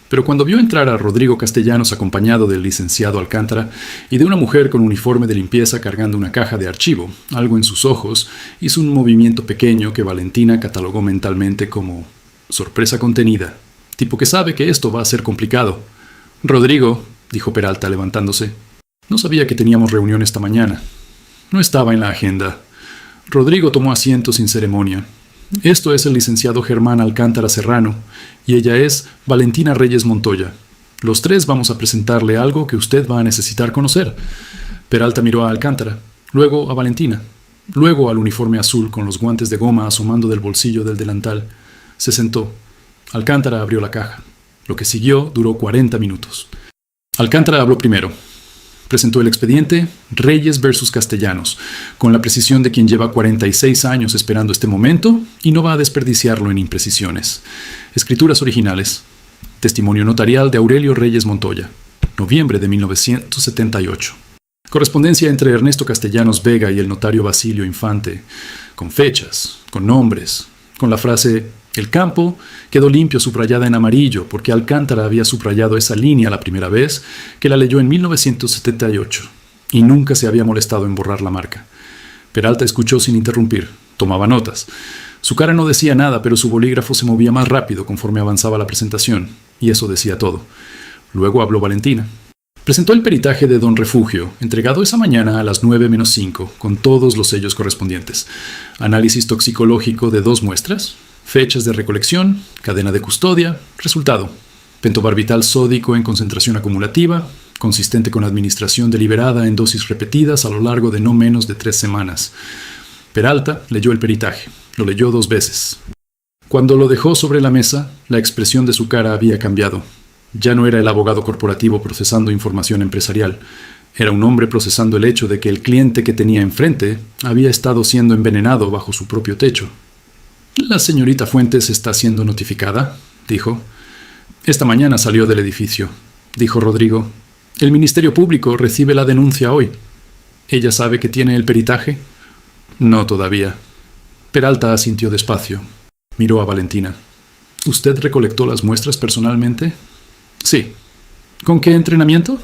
S1: Pero cuando vio entrar a Rodrigo Castellanos acompañado del licenciado Alcántara y de una mujer con uniforme de limpieza cargando una caja de archivo, algo en sus ojos hizo un movimiento pequeño que Valentina catalogó mentalmente como sorpresa contenida, tipo que sabe que esto va a ser complicado. «Rodrigo», dijo Peralta levantándose, «no sabía que teníamos reunión esta mañana. No estaba en la agenda». Rodrigo tomó asiento sin ceremonia. «Esto es el licenciado Germán Alcántara Serrano, y ella es Valentina Reyes Montoya. Los 3 vamos a presentarle algo que usted va a necesitar conocer». Peralta miró a Alcántara, luego a Valentina, luego al uniforme azul con los guantes de goma asomando del bolsillo del delantal. Se sentó. Alcántara abrió la caja. Lo que siguió duró 40 minutos. Alcántara habló primero. Presentó el expediente Reyes versus Castellanos, con la precisión de quien lleva 46 años esperando este momento y no va a desperdiciarlo en imprecisiones. Escrituras originales. Testimonio notarial de Aurelio Reyes Montoya, noviembre de 1978. Correspondencia entre Ernesto Castellanos Vega y el notario Basilio Infante, con fechas, con nombres, con la frase «El campo quedó limpio» subrayada en amarillo porque Alcántara había subrayado esa línea la primera vez que la leyó en 1978 y nunca se había molestado en borrar la marca. Peralta escuchó sin interrumpir, tomaba notas. Su cara no decía nada, pero su bolígrafo se movía más rápido conforme avanzaba la presentación, y eso decía todo. Luego habló Valentina. Presentó el peritaje de don Refugio, entregado esa mañana a las 9:05, con todos los sellos correspondientes. Análisis toxicológico de 2 muestras, fechas de recolección, cadena de custodia, resultado. Pentobarbital sódico en concentración acumulativa, consistente con administración deliberada en dosis repetidas a lo largo de no menos de 3 semanas. Peralta leyó el peritaje. Lo leyó 2 veces. Cuando lo dejó sobre la mesa, la expresión de su cara había cambiado. Ya no era el abogado corporativo procesando información empresarial. Era un hombre procesando el hecho de que el cliente que tenía enfrente había estado siendo envenenado bajo su propio techo. «La señorita Fuentes está siendo notificada», dijo. «Esta mañana salió del edificio», dijo Rodrigo. «El Ministerio Público recibe la denuncia hoy». «¿Ella sabe que tiene el peritaje?» «No todavía». Peralta asintió despacio. Miró a Valentina. «¿Usted recolectó las muestras personalmente?» «Sí». «¿Con qué entrenamiento?»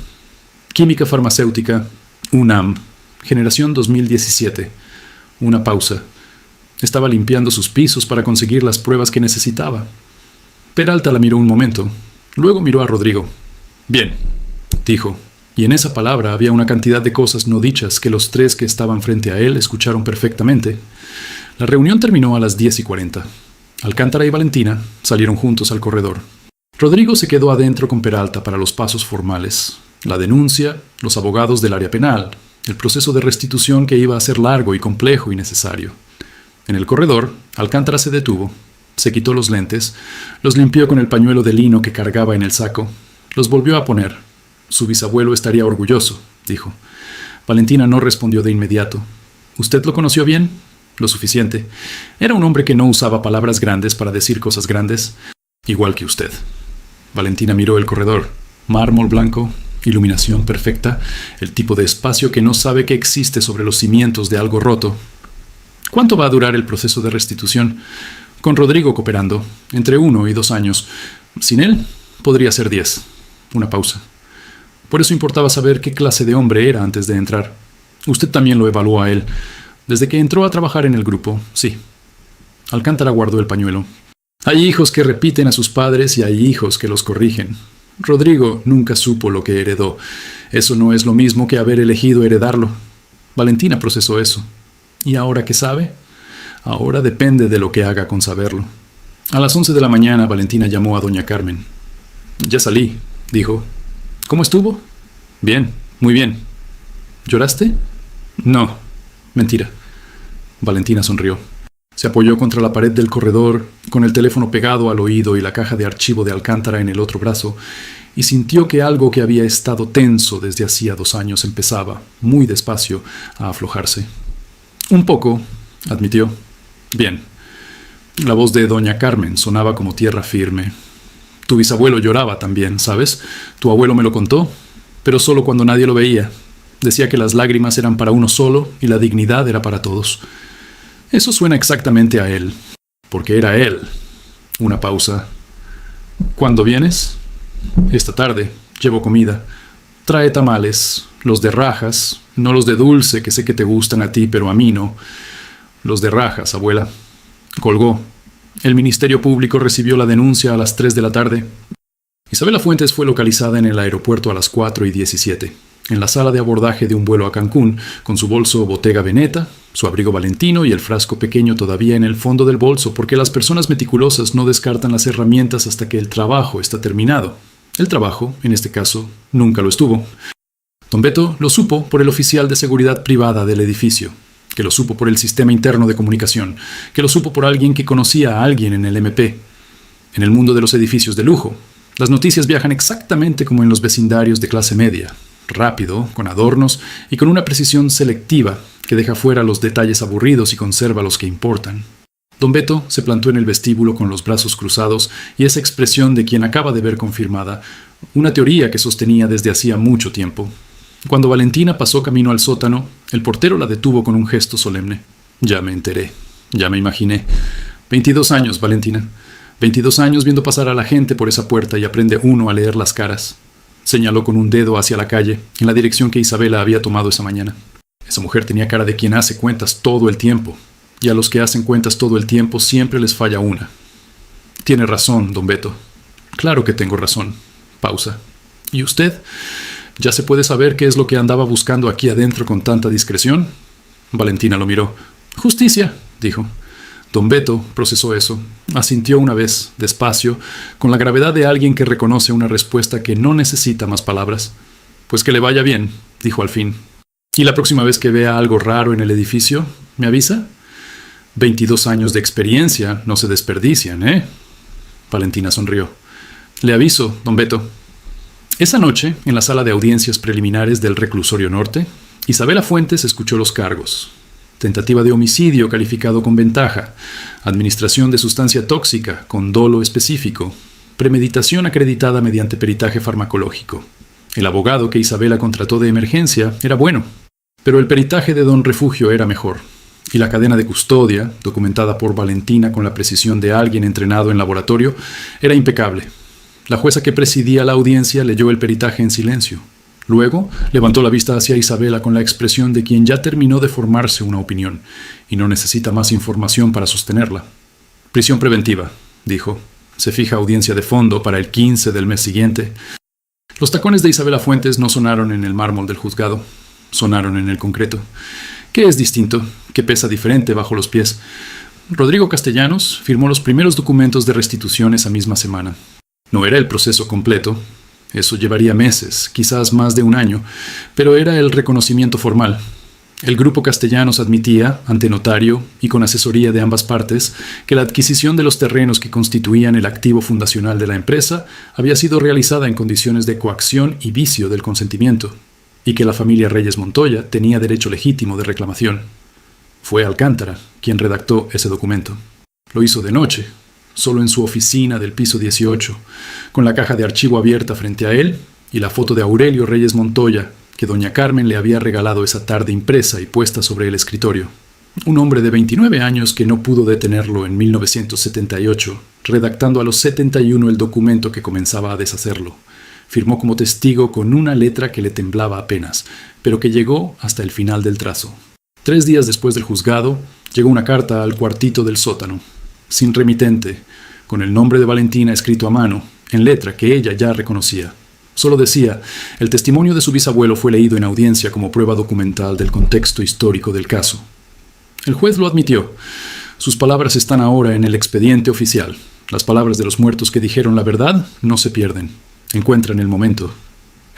S1: «Química farmacéutica, UNAM, generación 2017». Una pausa. Estaba limpiando sus pisos para conseguir las pruebas que necesitaba. Peralta la miró un momento. Luego miró a Rodrigo. «Bien», dijo, y en esa palabra había una cantidad de cosas no dichas que los 3 que estaban frente a él escucharon perfectamente. La reunión terminó a las 10:40. Alcántara y Valentina salieron juntos al corredor. Rodrigo se quedó adentro con Peralta para los pasos formales, la denuncia, los abogados del área penal, el proceso de restitución que iba a ser largo y complejo y necesario. En el corredor, Alcántara se detuvo, se quitó los lentes, los limpió con el pañuelo de lino que cargaba en el saco, los volvió a poner. «Su bisabuelo estaría orgulloso», dijo. Valentina no respondió de inmediato. «¿Usted lo conoció bien?» «Lo suficiente. Era un hombre que no usaba palabras grandes para decir cosas grandes, igual que usted». Valentina miró el corredor. Mármol blanco, iluminación perfecta, el tipo de espacio que no sabe que existe sobre los cimientos de algo roto. «¿Cuánto va a durar el proceso de restitución?» «Con Rodrigo cooperando, entre 1 y 2 años. Sin él, podría ser 10. Una pausa. «Por eso importaba saber qué clase de hombre era antes de entrar. Usted también lo evaluó a él. Desde que entró a trabajar en el grupo, sí». Alcántara guardó el pañuelo. «Hay hijos que repiten a sus padres y hay hijos que los corrigen. Rodrigo nunca supo lo que heredó. Eso no es lo mismo que haber elegido heredarlo. Valentina procesó eso. ¿Y ahora qué sabe? Ahora depende de lo que haga con saberlo». A las 11 de la mañana, Valentina llamó a doña Carmen. «Ya salí», dijo. «¿Cómo estuvo?» «Bien, muy bien». «¿Lloraste?» «No, mentira». Valentina sonrió. Se apoyó contra la pared del corredor, con el teléfono pegado al oído y la caja de archivo de Alcántara en el otro brazo, y sintió que algo que había estado tenso desde hacía 2 años empezaba, muy despacio, a aflojarse. «Un poco», admitió. «Bien». La voz de doña Carmen sonaba como tierra firme. «Tu bisabuelo lloraba también, ¿sabes? Tu abuelo me lo contó, pero solo cuando nadie lo veía. Decía que las lágrimas eran para uno solo y la dignidad era para todos. Eso suena exactamente a él, porque era él». Una pausa. «¿Cuándo vienes?» «Esta tarde. Llevo comida. Trae tamales, los de rajas, no los de dulce que sé que te gustan a ti, pero a mí no. Los de rajas, abuela». Colgó. El Ministerio Público recibió la denuncia a las 3 de la tarde. Isabela Fuentes fue localizada en el aeropuerto a las 4:17, en la sala de abordaje de un vuelo a Cancún, con su bolso Bottega Veneta, su abrigo Valentino y el frasco pequeño todavía en el fondo del bolso, porque las personas meticulosas no descartan las herramientas hasta que el trabajo está terminado. El trabajo, en este caso, nunca lo estuvo. Don Beto lo supo por el oficial de seguridad privada del edificio, que lo supo por el sistema interno de comunicación, que lo supo por alguien que conocía a alguien en el MP. En el mundo de los edificios de lujo, las noticias viajan exactamente como en los vecindarios de clase media, rápido, con adornos y con una precisión selectiva que deja fuera los detalles aburridos y conserva los que importan. Don Beto se plantó en el vestíbulo con los brazos cruzados y esa expresión de quien acaba de ver confirmada una teoría que sostenía desde hacía mucho tiempo. Cuando Valentina pasó camino al sótano, el portero la detuvo con un gesto solemne. Ya me enteré, ya me imaginé. 22 años, Valentina. 22 años viendo pasar a la gente por esa puerta y aprende uno a leer las caras. Señaló con un dedo hacia la calle, en la dirección que Isabela había tomado esa mañana. Esa mujer tenía cara de quien hace cuentas todo el tiempo. Y a los que hacen cuentas todo el tiempo siempre les falla una. Tiene razón, don Beto. Claro que tengo razón. Pausa. ¿Y usted? ¿Ya se puede saber qué es lo que andaba buscando aquí adentro con tanta discreción? Valentina lo miró. Justicia, dijo. Don Beto procesó eso. Asintió una vez, despacio, con la gravedad de alguien que reconoce una respuesta que no necesita más palabras. Pues que le vaya bien, dijo al fin. ¿Y la próxima vez que vea algo raro en el edificio, me avisa? 22 años de experiencia no se desperdician, ¿eh? Valentina sonrió. Le aviso, don Beto. Esa noche, en la sala de audiencias preliminares del Reclusorio Norte, Isabela Fuentes escuchó los cargos. Tentativa de homicidio calificado con ventaja, administración de sustancia tóxica con dolo específico, premeditación acreditada mediante peritaje farmacológico. El abogado que Isabela contrató de emergencia era bueno, pero el peritaje de don Refugio era mejor. Y la cadena de custodia, documentada por Valentina con la precisión de alguien entrenado en laboratorio, era impecable. La jueza que presidía la audiencia leyó el peritaje en silencio. Luego, levantó la vista hacia Isabela con la expresión de quien ya terminó de formarse una opinión y no necesita más información para sostenerla. Prisión preventiva, dijo. Se fija audiencia de fondo para el 15 del mes siguiente. Los tacones de Isabela Fuentes no sonaron en el mármol del juzgado, sonaron en el concreto. ¿Qué es distinto? ¿Qué pesa diferente bajo los pies? Rodrigo Castellanos firmó los primeros documentos de restitución esa misma semana. No era el proceso completo. Eso llevaría meses, quizás más de un año, pero era el reconocimiento formal. El grupo Castellanos admitía, ante notario y con asesoría de ambas partes, que la adquisición de los terrenos que constituían el activo fundacional de la empresa había sido realizada en condiciones de coacción y vicio del consentimiento, y que la familia Reyes Montoya tenía derecho legítimo de reclamación. Fue Alcántara quien redactó ese documento. Lo hizo de noche, solo en su oficina del piso 18, con la caja de archivo abierta frente a él y la foto de Aurelio Reyes Montoya, que doña Carmen le había regalado esa tarde impresa y puesta sobre el escritorio. Un hombre de 29 años que no pudo detenerlo en 1978, redactando a los 71 el documento que comenzaba a deshacerlo. Firmó como testigo con una letra que le temblaba apenas, pero que llegó hasta el final del trazo. 3 días después del juzgado, llegó una carta al cuartito del sótano, sin remitente, con el nombre de Valentina escrito a mano, en letra que ella ya reconocía. Solo decía, el testimonio de su bisabuelo fue leído en audiencia como prueba documental del contexto histórico del caso. El juez lo admitió. Sus palabras están ahora en el expediente oficial. Las palabras de los muertos que dijeron la verdad no se pierden. Encuentran el momento.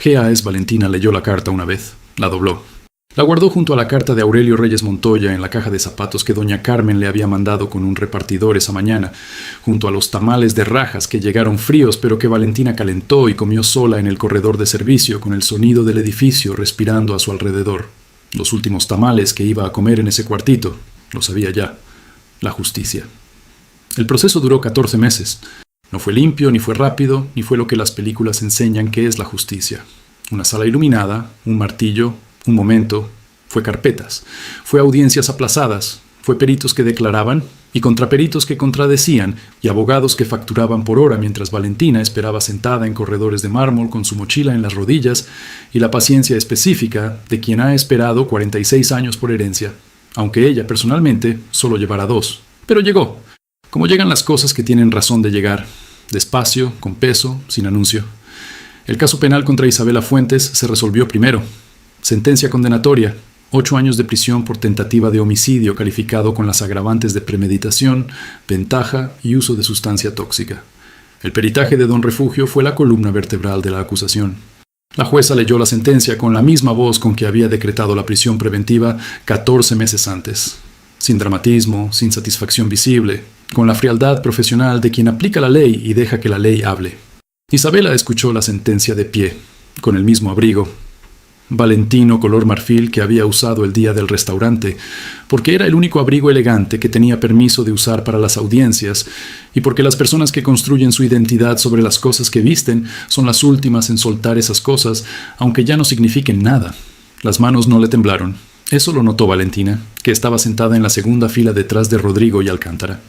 S1: G.A.S. Valentina leyó la carta una vez, la dobló. La guardó junto a la carta de Aurelio Reyes Montoya en la caja de zapatos que doña Carmen le había mandado con un repartidor esa mañana, junto a los tamales de rajas que llegaron fríos pero que Valentina calentó y comió sola en el corredor de servicio con el sonido del edificio respirando a su alrededor. Los últimos tamales que iba a comer en ese cuartito, lo sabía ya, la justicia. El proceso duró 14 meses. No fue limpio, ni fue rápido, ni fue lo que las películas enseñan que es la justicia. Una sala iluminada, un martillo, un momento, fue carpetas, fue audiencias aplazadas, fue peritos que declaraban y contraperitos que contradecían y abogados que facturaban por hora mientras Valentina esperaba sentada en corredores de mármol con su mochila en las rodillas y la paciencia específica de quien ha esperado 46 años por herencia, aunque ella personalmente solo llevara 2. Pero llegó, como llegan las cosas que tienen razón de llegar, despacio, con peso, sin anuncio. El caso penal contra Isabela Fuentes se resolvió primero. Sentencia condenatoria, 8 años de prisión por tentativa de homicidio calificado con las agravantes de premeditación, ventaja y uso de sustancia tóxica. El peritaje de don Refugio fue la columna vertebral de la acusación. La jueza leyó la sentencia con la misma voz con que había decretado la prisión preventiva 14 meses antes. Sin dramatismo, sin satisfacción visible, con la frialdad profesional de quien aplica la ley y deja que la ley hable. Isabela escuchó la sentencia de pie, con el mismo abrigo. Valentino color marfil que había usado el día del restaurante, porque era el único abrigo elegante que tenía permiso de usar para las audiencias, y porque las personas que construyen su identidad sobre las cosas que visten son las últimas en soltar esas cosas, aunque ya no signifiquen nada. Las manos no le temblaron. Eso lo notó Valentina, que estaba sentada en la segunda fila detrás de Rodrigo y Alcántara.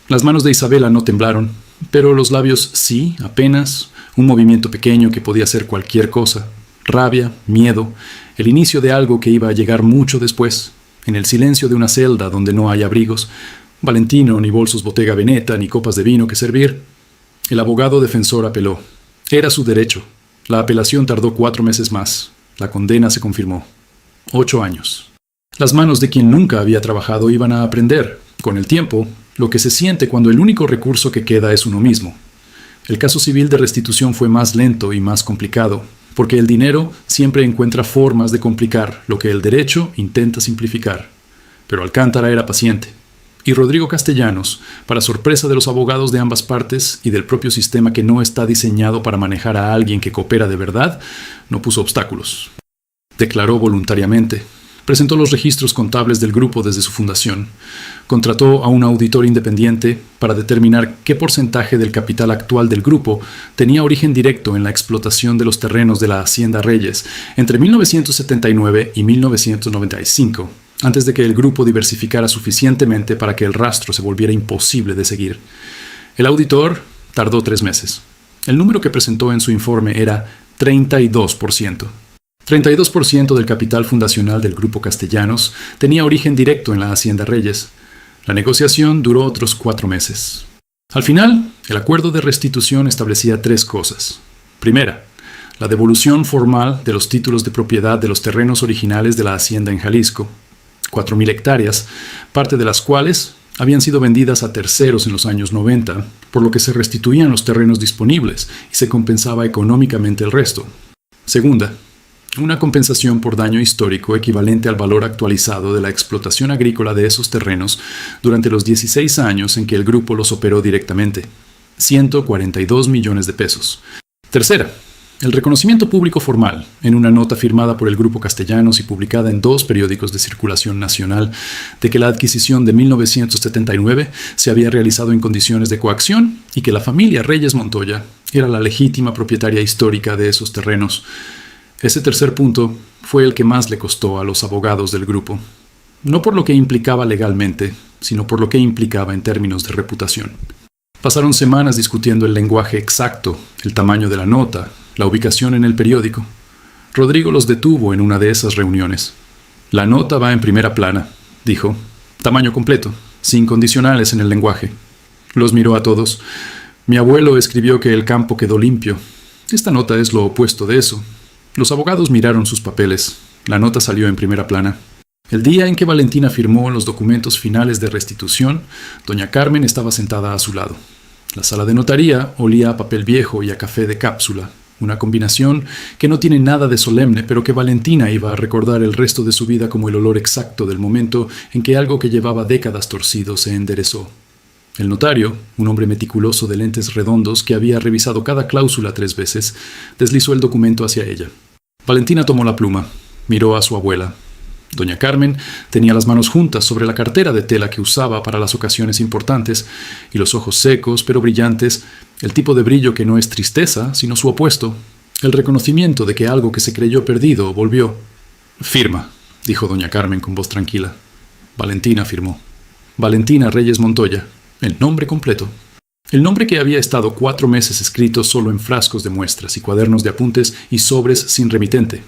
S1: Las manos de Isabela no temblaron, pero los labios sí, apenas, un movimiento pequeño que podía ser cualquier cosa. Rabia, miedo, el inicio de algo que iba a llegar mucho después, en el silencio de una celda donde no hay abrigos, Valentino, ni bolsos Bottega Veneta, ni copas de vino que servir. El abogado defensor apeló. Era su derecho. La apelación tardó 4 meses más. La condena se confirmó. 8 años. Las manos de quien nunca había trabajado iban a aprender, con el tiempo, lo que se siente cuando el único recurso que queda es uno mismo. El caso civil de restitución fue más lento y más complicado, porque el dinero siempre encuentra formas de complicar lo que el derecho intenta simplificar. Pero Alcántara era paciente, y Rodrigo Castellanos, para sorpresa de los abogados de ambas partes y del propio sistema que no está diseñado para manejar a alguien que coopera de verdad, no puso obstáculos. Declaró voluntariamente. Presentó los registros contables del grupo desde su fundación. Contrató a un auditor independiente para determinar qué porcentaje del capital actual del grupo tenía origen directo en la explotación de los terrenos de la Hacienda Reyes entre 1979 y 1995, antes de que el grupo diversificara suficientemente para que el rastro se volviera imposible de seguir. El auditor tardó 3 meses. El número que presentó en su informe era 32%. 32% del capital fundacional del Grupo Castellanos tenía origen directo en la Hacienda Reyes. La negociación duró otros 4 meses. Al final, el acuerdo de restitución establecía 3 cosas. Primera, la devolución formal de los títulos de propiedad de los terrenos originales de la hacienda en Jalisco, 4.000 hectáreas, parte de las cuales habían sido vendidas a terceros en los años 90, por lo que se restituían los terrenos disponibles y se compensaba económicamente el resto. Segunda, una compensación por daño histórico equivalente al valor actualizado de la explotación agrícola de esos terrenos durante los 16 años en que el grupo los operó directamente, 142 millones de pesos. Tercera, el reconocimiento público formal, en una nota firmada por el Grupo Castellanos y publicada en 2 periódicos de circulación nacional, de que la adquisición de 1979 se había realizado en condiciones de coacción y que la familia Reyes Montoya era la legítima propietaria histórica de esos terrenos. Ese tercer punto fue el que más le costó a los abogados del grupo, no por lo que implicaba legalmente, sino por lo que implicaba en términos de reputación. Pasaron semanas discutiendo el lenguaje exacto, el tamaño de la nota, la ubicación en el periódico. Rodrigo los detuvo en una de esas reuniones. La nota va en primera plana, dijo. Tamaño completo, sin condicionales en el lenguaje. Los miró a todos. Mi abuelo escribió que el campo quedó limpio. Esta nota es lo opuesto de eso. Los abogados miraron sus papeles. La nota salió en primera plana. El día en que Valentina firmó los documentos finales de restitución, doña Carmen estaba sentada a su lado. La sala de notaría olía a papel viejo y a café de cápsula, una combinación que no tiene nada de solemne, pero que Valentina iba a recordar el resto de su vida como el olor exacto del momento en que algo que llevaba décadas torcido se enderezó. El notario, un hombre meticuloso de lentes redondos que había revisado cada cláusula 3 veces, deslizó el documento hacia ella. Valentina tomó la pluma, miró a su abuela. Doña Carmen tenía las manos juntas sobre la cartera de tela que usaba para las ocasiones importantes, y los ojos secos pero brillantes, el tipo de brillo que no es tristeza, sino su opuesto, el reconocimiento de que algo que se creyó perdido volvió. «Firma», dijo doña Carmen con voz tranquila. Valentina firmó. Valentina Reyes Montoya, el nombre completo. El nombre que había estado 4 meses escrito solo en frascos de muestras y cuadernos de apuntes y sobres sin remitente.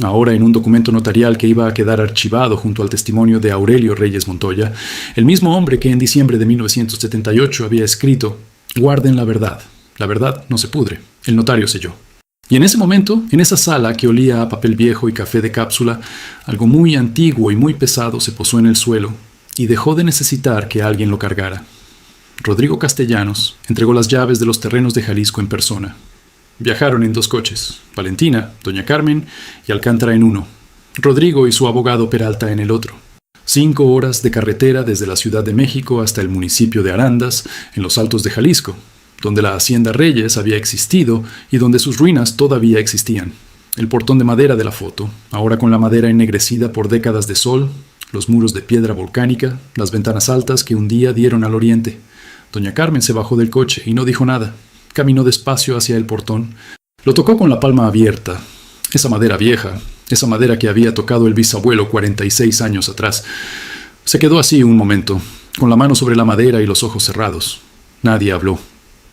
S1: Ahora en un documento notarial que iba a quedar archivado junto al testimonio de Aurelio Reyes Montoya, el mismo hombre que en diciembre de 1978 había escrito: «Guarden la verdad no se pudre». El notario selló. Y en ese momento, en esa sala que olía a papel viejo y café de cápsula, algo muy antiguo y muy pesado se posó en el suelo y dejó de necesitar que alguien lo cargara. Rodrigo Castellanos entregó las llaves de los terrenos de Jalisco en persona. Viajaron en 2 coches, Valentina, doña Carmen y Alcántara en uno, Rodrigo y su abogado Peralta en el otro. 5 horas de carretera desde la Ciudad de México hasta el municipio de Arandas, en los Altos de Jalisco, donde la Hacienda Reyes había existido y donde sus ruinas todavía existían. el portón de madera de la foto, ahora con la madera ennegrecida por décadas de sol, los muros de piedra volcánica, las ventanas altas que un día dieron al oriente. Doña Carmen se bajó del coche y no dijo nada. Caminó despacio hacia el portón. Lo tocó con la palma abierta. Esa madera vieja, esa madera que había tocado el bisabuelo 46 años atrás. Se quedó así un momento, con la mano sobre la madera y los ojos cerrados. Nadie habló.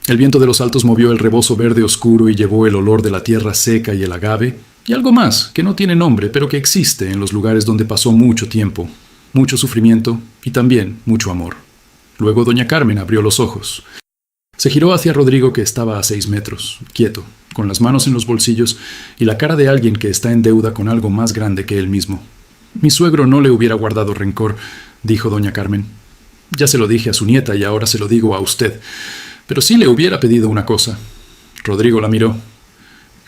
S1: El viento de los altos movió el rebozo verde oscuro y llevó el olor de la tierra seca y el agave, y algo más, que no tiene nombre, pero que existe en los lugares donde pasó mucho tiempo, mucho sufrimiento y también mucho amor. Luego doña Carmen abrió los ojos. Se giró hacia Rodrigo, que estaba a 6 metros, quieto, con las manos en los bolsillos y la cara de alguien que está en deuda con algo más grande que él mismo. Mi suegro no le hubiera guardado rencor, dijo doña Carmen. Ya se lo dije a su nieta y ahora se lo digo a usted. Pero sí le hubiera pedido una cosa. Rodrigo la miró.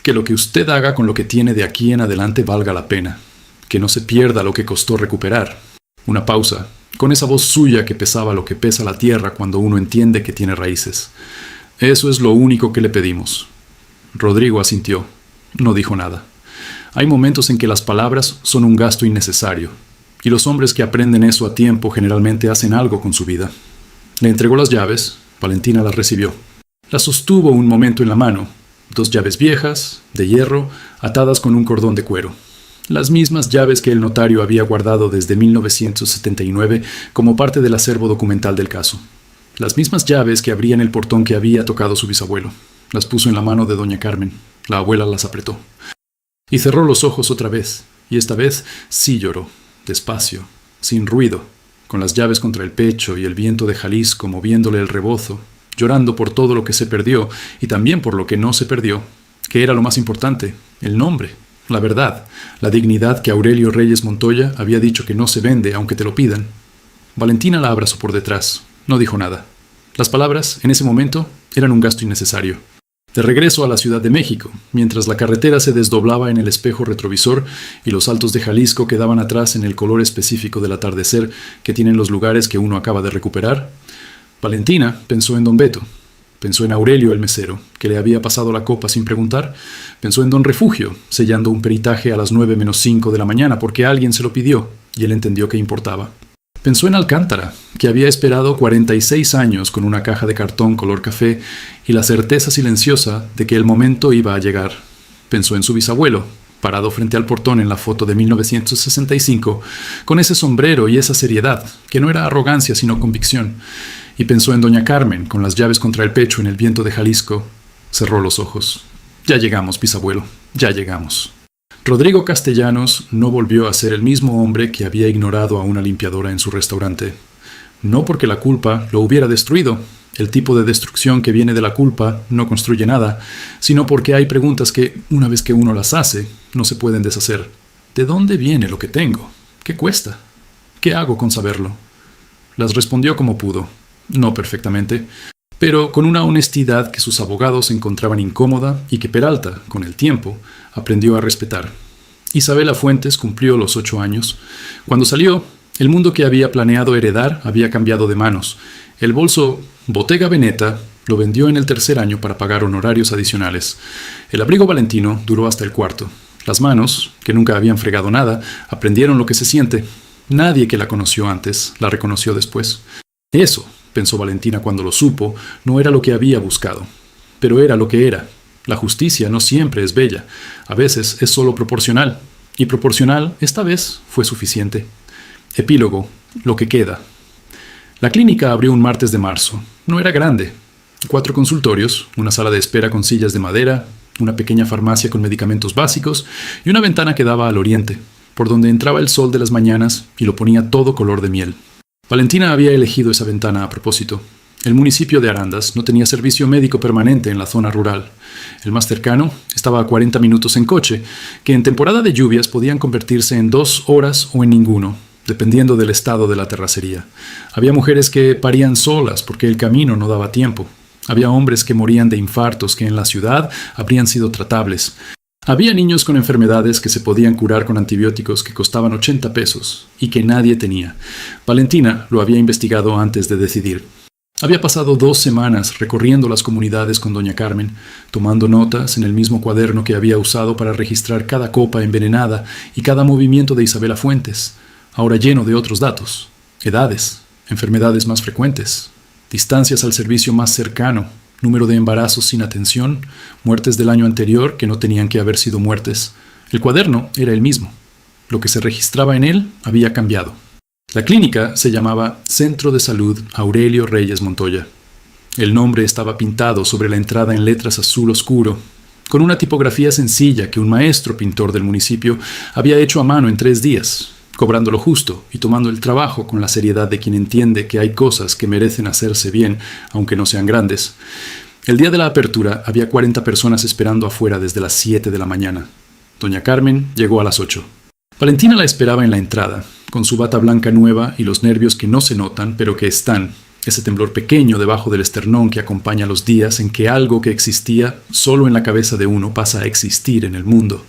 S1: Que lo que usted haga con lo que tiene de aquí en adelante valga la pena. Que no se pierda lo que costó recuperar. Una pausa, con esa voz suya que pesaba lo que pesa la tierra cuando uno entiende que tiene raíces. Eso es lo único que le pedimos. Rodrigo asintió. No dijo nada. Hay momentos en que las palabras son un gasto innecesario, y los hombres que aprenden eso a tiempo generalmente hacen algo con su vida. Le entregó las llaves. Valentina las recibió. Las sostuvo un momento en la mano. 2 llaves viejas, de hierro, atadas con un cordón de cuero. Las mismas llaves que el notario había guardado desde 1979 como parte del acervo documental del caso. Las mismas llaves que abrían el portón que había tocado su bisabuelo. Las puso en la mano de doña Carmen. La abuela las apretó. Y cerró los ojos otra vez, y esta vez sí lloró, despacio, sin ruido, con las llaves contra el pecho y el viento de Jalisco moviéndole el rebozo, llorando por todo lo que se perdió y también por lo que no se perdió, que era lo más importante, el nombre, la verdad, la dignidad que Aurelio Reyes Montoya había dicho que no se vende aunque te lo pidan. Valentina la abrazó por detrás, no dijo nada. Las palabras, en ese momento, eran un gasto innecesario. De regreso a la Ciudad de México, mientras la carretera se desdoblaba en el espejo retrovisor y los altos de Jalisco quedaban atrás en el color específico del atardecer que tienen los lugares que uno acaba de recuperar, Valentina pensó en don Beto, pensó en Aurelio el mesero, que le había pasado la copa sin preguntar, pensó en don Refugio, sellando un peritaje a las 9:05 de la mañana porque alguien se lo pidió y él entendió que importaba. Pensó en Alcántara, que había esperado 46 años con una caja de cartón color café y la certeza silenciosa de que el momento iba a llegar. Pensó en su bisabuelo, parado frente al portón en la foto de 1965, con ese sombrero y esa seriedad, que no era arrogancia sino convicción. Y pensó en doña Carmen, con las llaves contra el pecho en el viento de Jalisco. Cerró los ojos. Ya llegamos, bisabuelo, ya llegamos. Rodrigo Castellanos no volvió a ser el mismo hombre que había ignorado a una limpiadora en su restaurante. No porque la culpa lo hubiera destruido, el tipo de destrucción que viene de la culpa no construye nada, sino porque hay preguntas que, una vez que uno las hace, no se pueden deshacer. ¿De dónde viene lo que tengo? ¿Qué cuesta? ¿Qué hago con saberlo? Las respondió como pudo, no perfectamente, pero con una honestidad que sus abogados encontraban incómoda y que Peralta, con el tiempo, aprendió a respetar. Isabela Fuentes cumplió los 8 años. Cuando salió, el mundo que había planeado heredar había cambiado de manos. El bolso Bottega Veneta lo vendió en el 3er año para pagar honorarios adicionales. El abrigo valentino duró hasta el 4º. Las manos, que nunca habían fregado nada, aprendieron lo que se siente. Nadie que la conoció antes la reconoció después. Eso, pensó Valentina cuando lo supo, no era lo que había buscado, pero era lo que era. La justicia no siempre es bella, a veces es solo proporcional, y proporcional esta vez fue suficiente. Epílogo, lo que queda. La clínica abrió un martes de marzo. No era grande. 4 consultorios, una sala de espera con sillas de madera, una pequeña farmacia con medicamentos básicos y una ventana que daba al oriente, por donde entraba el sol de las mañanas y lo ponía todo color de miel. Valentina había elegido esa ventana a propósito. El municipio de Arandas no tenía servicio médico permanente en la zona rural. El más cercano estaba a 40 minutos en coche, que en temporada de lluvias podían convertirse en 2 horas o en ninguno, dependiendo del estado de la terracería. Había mujeres que parían solas porque el camino no daba tiempo. Había hombres que morían de infartos que en la ciudad habrían sido tratables. Había niños con enfermedades que se podían curar con antibióticos que costaban 80 pesos y que nadie tenía. Valentina lo había investigado antes de decidir. Había pasado 2 semanas recorriendo las comunidades con doña Carmen, tomando notas en el mismo cuaderno que había usado para registrar cada copa envenenada y cada movimiento de Isabela Fuentes, ahora lleno de otros datos: edades, enfermedades más frecuentes, distancias al servicio más cercano, número de embarazos sin atención, muertes del año anterior que no tenían que haber sido muertes. El cuaderno era el mismo. Lo que se registraba en él había cambiado. La clínica se llamaba Centro de Salud Aurelio Reyes Montoya. El nombre estaba pintado sobre la entrada en letras azul oscuro, con una tipografía sencilla que un maestro pintor del municipio había hecho a mano en 3 días, cobrando lo justo y tomando el trabajo con la seriedad de quien entiende que hay cosas que merecen hacerse bien, aunque no sean grandes. El día de la apertura había 40 personas esperando afuera desde las 7 de la mañana. Doña Carmen llegó a las 8. Valentina la esperaba en la entrada, con su bata blanca nueva y los nervios que no se notan, pero que están, ese temblor pequeño debajo del esternón que acompaña los días en que algo que existía solo en la cabeza de uno pasa a existir en el mundo.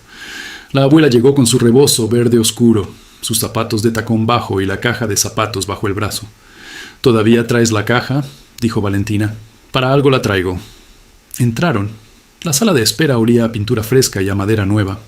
S1: La abuela llegó con su rebozo verde oscuro, sus zapatos de tacón bajo y la caja de zapatos bajo el brazo. «¿Todavía traes la caja?», dijo Valentina. «Para algo la traigo». Entraron. La sala de espera olía a pintura fresca y a madera nueva.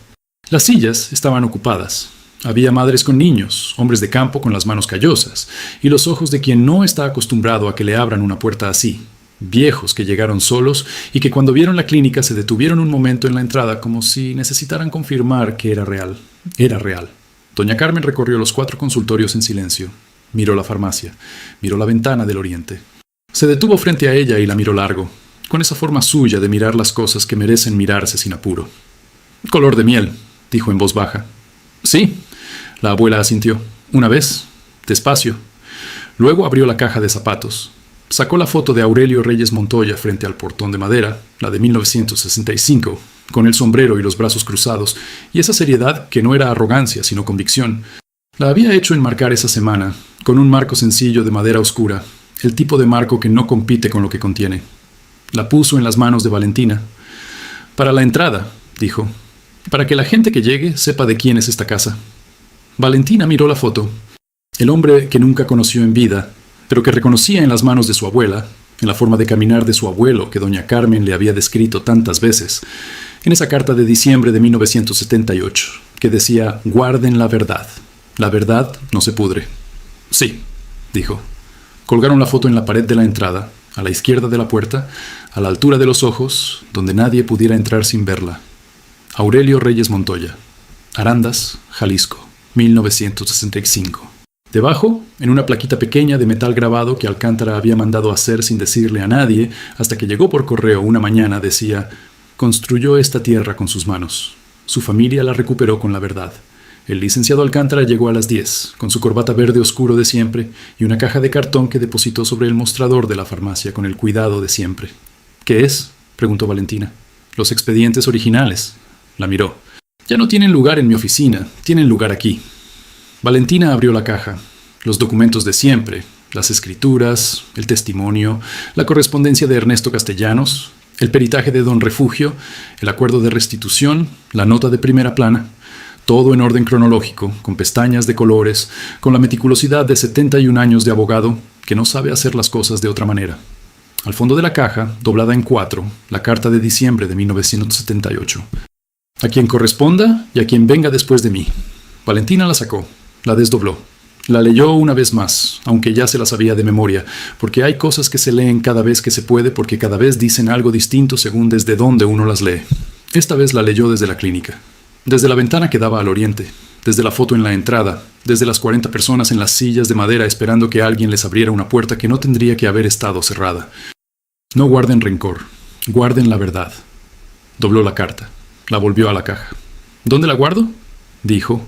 S1: Las sillas estaban ocupadas. Había madres con niños, hombres de campo con las manos callosas, y los ojos de quien no está acostumbrado a que le abran una puerta así. Viejos que llegaron solos y que cuando vieron la clínica se detuvieron un momento en la entrada como si necesitaran confirmar que era real. Era real. Doña Carmen recorrió los 4 consultorios en silencio. Miró la farmacia. Miró la ventana del oriente. Se detuvo frente a ella y la miró largo, con esa forma suya de mirar las cosas que merecen mirarse sin apuro. «Color de miel», dijo en voz baja. «Sí», la abuela asintió. «Una vez, despacio». Luego abrió la caja de zapatos. Sacó la foto de Aurelio Reyes Montoya frente al portón de madera, la de 1965, con el sombrero y los brazos cruzados, y esa seriedad que no era arrogancia, sino convicción. La había hecho enmarcar esa semana, con un marco sencillo de madera oscura, el tipo de marco que no compite con lo que contiene. La puso en las manos de Valentina. «Para la entrada», dijo, «para que la gente que llegue sepa de quién es esta casa». Valentina miró la foto. El hombre que nunca conoció en vida, pero que reconocía en las manos de su abuela, en la forma de caminar de su abuelo que doña Carmen le había descrito tantas veces, en esa carta de diciembre de 1978, que decía: «Guarden la verdad no se pudre». «Sí», dijo. Colgaron la foto en la pared de la entrada, a la izquierda de la puerta, a la altura de los ojos, donde nadie pudiera entrar sin verla. Aurelio Reyes Montoya, Arandas, Jalisco, 1965. Debajo, en una plaquita pequeña de metal grabado que Alcántara había mandado hacer sin decirle a nadie, hasta que llegó por correo una mañana, decía: «Construyó esta tierra con sus manos. Su familia la recuperó con la verdad». El licenciado Alcántara llegó a las 10, con su corbata verde oscuro de siempre y una caja de cartón que depositó sobre el mostrador de la farmacia con el cuidado de siempre. «¿Qué es?», preguntó Valentina. «Los expedientes originales». La miró. «Ya no tienen lugar en mi oficina, tienen lugar aquí». Valentina abrió la caja. Los documentos de siempre, las escrituras, el testimonio, la correspondencia de Ernesto Castellanos, el peritaje de don Refugio, el acuerdo de restitución, la nota de primera plana. Todo en orden cronológico, con pestañas de colores, con la meticulosidad de 71 años de abogado que no sabe hacer las cosas de otra manera. Al fondo de la caja, doblada en 4, la carta de diciembre de 1978. «A quien corresponda y a quien venga después de mí». Valentina la sacó, la desdobló. La leyó una vez más, aunque ya se la sabía de memoria, porque hay cosas que se leen cada vez que se puede, porque cada vez dicen algo distinto según desde dónde uno las lee. Esta vez la leyó desde la clínica. Desde la ventana que daba al oriente, desde la foto en la entrada, desde las 40 personas en las sillas de madera esperando que alguien les abriera una puerta que no tendría que haber estado cerrada. «No guarden rencor, guarden la verdad». Dobló la carta, la volvió a la caja. «¿Dónde la guardo?», dijo.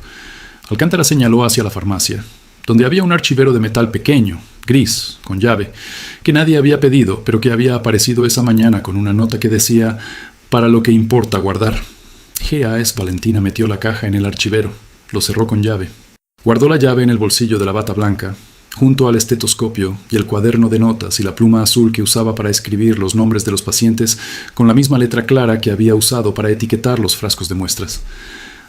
S1: Alcántara señaló hacia la farmacia, donde había un archivero de metal pequeño, gris, con llave, que nadie había pedido, pero que había aparecido esa mañana con una nota que decía: «Para lo que importa guardar». G.A.S. Valentina metió la caja en el archivero, lo cerró con llave. Guardó la llave en el bolsillo de la bata blanca, junto al estetoscopio y el cuaderno de notas y la pluma azul que usaba para escribir los nombres de los pacientes con la misma letra clara que había usado para etiquetar los frascos de muestras.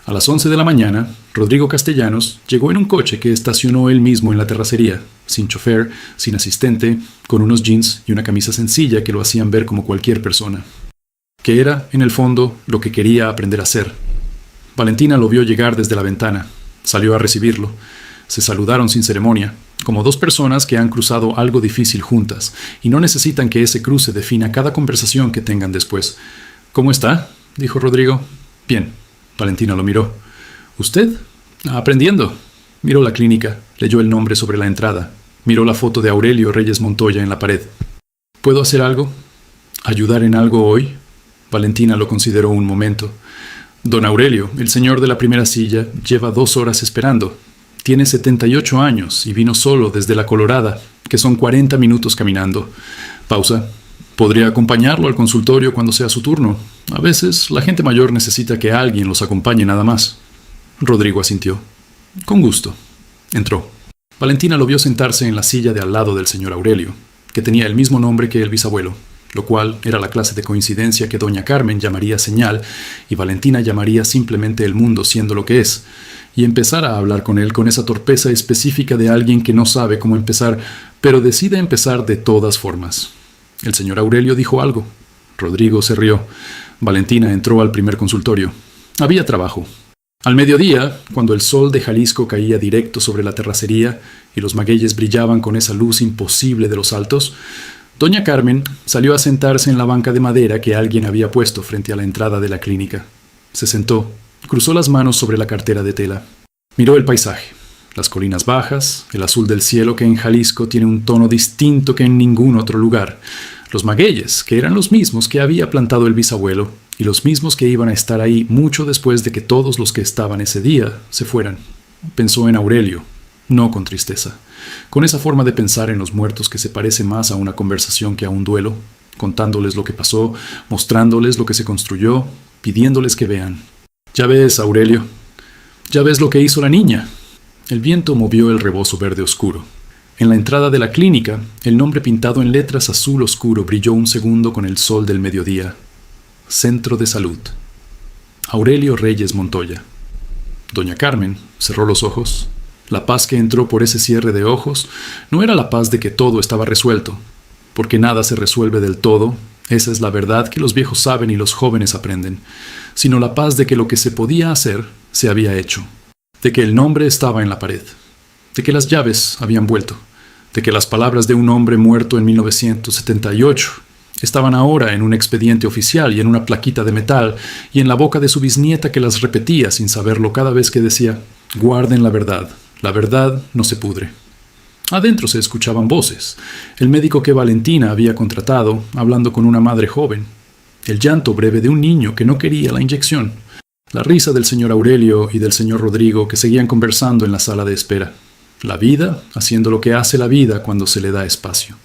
S1: A las 11 de la mañana, Rodrigo Castellanos llegó en un coche que estacionó él mismo en la terracería, sin chofer, sin asistente, con unos jeans y una camisa sencilla que lo hacían ver como cualquier persona. Que era, en el fondo, lo que quería aprender a hacer. Valentina lo vio llegar desde la ventana. Salió a recibirlo. Se saludaron sin ceremonia, como dos personas que han cruzado algo difícil juntas y no necesitan que ese cruce defina cada conversación que tengan después. «¿Cómo está?», dijo Rodrigo. «Bien». Valentina lo miró. «¿Usted?». «Aprendiendo». Miró la clínica, leyó el nombre sobre la entrada, miró la foto de Aurelio Reyes Montoya en la pared. «¿Puedo hacer algo? ¿Ayudar en algo hoy?». Valentina lo consideró un momento. «Don Aurelio, el señor de la primera silla, lleva 2 horas esperando. Tiene 78 años y vino solo desde La Colorada, que son 40 minutos caminando». Pausa. «Podría acompañarlo al consultorio cuando sea su turno. A veces la gente mayor necesita que alguien los acompañe nada más». Rodrigo asintió. «Con gusto». Entró. Valentina lo vio sentarse en la silla de al lado del señor Aurelio, que tenía el mismo nombre que el bisabuelo, lo cual era la clase de coincidencia que doña Carmen llamaría señal y Valentina llamaría simplemente el mundo siendo lo que es, y empezar a hablar con él con esa torpeza específica de alguien que no sabe cómo empezar, pero decide empezar de todas formas. El señor Aurelio dijo algo. Rodrigo se rió. Valentina entró al primer consultorio. Había trabajo. Al mediodía, cuando el sol de Jalisco caía directo sobre la terracería y los magueyes brillaban con esa luz imposible de los altos, doña Carmen salió a sentarse en la banca de madera que alguien había puesto frente a la entrada de la clínica. Se sentó, cruzó las manos sobre la cartera de tela. Miró el paisaje, las colinas bajas, el azul del cielo que en Jalisco tiene un tono distinto que en ningún otro lugar, los magueyes, que eran los mismos que había plantado el bisabuelo, y los mismos que iban a estar ahí mucho después de que todos los que estaban ese día se fueran. Pensó en Aurelio, no con tristeza, con esa forma de pensar en los muertos que se parece más a una conversación que a un duelo, contándoles lo que pasó, mostrándoles lo que se construyó, pidiéndoles que vean. «Ya ves, Aurelio, ya ves lo que hizo la niña». El viento movió el rebozo verde oscuro. En la entrada de la clínica, el nombre pintado en letras azul oscuro brilló un segundo con el sol del mediodía. Centro de Salud. Aurelio Reyes Montoya. Doña Carmen cerró los ojos. La paz que entró por ese cierre de ojos no era la paz de que todo estaba resuelto, porque nada se resuelve del todo, esa es la verdad que los viejos saben y los jóvenes aprenden, sino la paz de que lo que se podía hacer se había hecho, de que el nombre estaba en la pared, de que las llaves habían vuelto, de que las palabras de un hombre muerto en 1978 estaban ahora en un expediente oficial y en una plaquita de metal y en la boca de su bisnieta que las repetía sin saberlo cada vez que decía: «Guarden la verdad no se pudre». Adentro se escuchaban voces, el médico que Valentina había contratado hablando con una madre joven, el llanto breve de un niño que no quería la inyección, la risa del señor Aurelio y del señor Rodrigo que seguían conversando en la sala de espera. La vida haciendo lo que hace la vida cuando se le da espacio.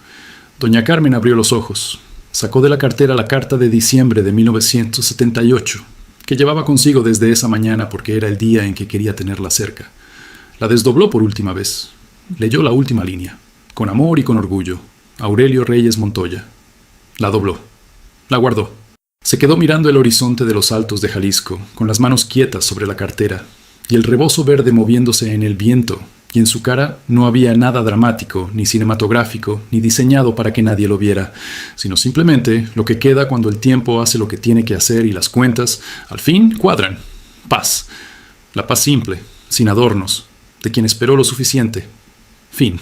S1: Doña Carmen abrió los ojos. Sacó de la cartera la carta de diciembre de 1978, que llevaba consigo desde esa mañana porque era el día en que quería tenerla cerca. La desdobló por última vez. Leyó la última línea, con amor y con orgullo. Aurelio Reyes Montoya. La dobló. La guardó. Se quedó mirando el horizonte de los altos de Jalisco, con las manos quietas sobre la cartera, y el rebozo verde moviéndose en el viento, y en su cara no había nada dramático, ni cinematográfico, ni diseñado para que nadie lo viera, sino simplemente lo que queda cuando el tiempo hace lo que tiene que hacer y las cuentas, al fin, cuadran. Paz. La paz simple, sin adornos, de quien esperó lo suficiente. Fin.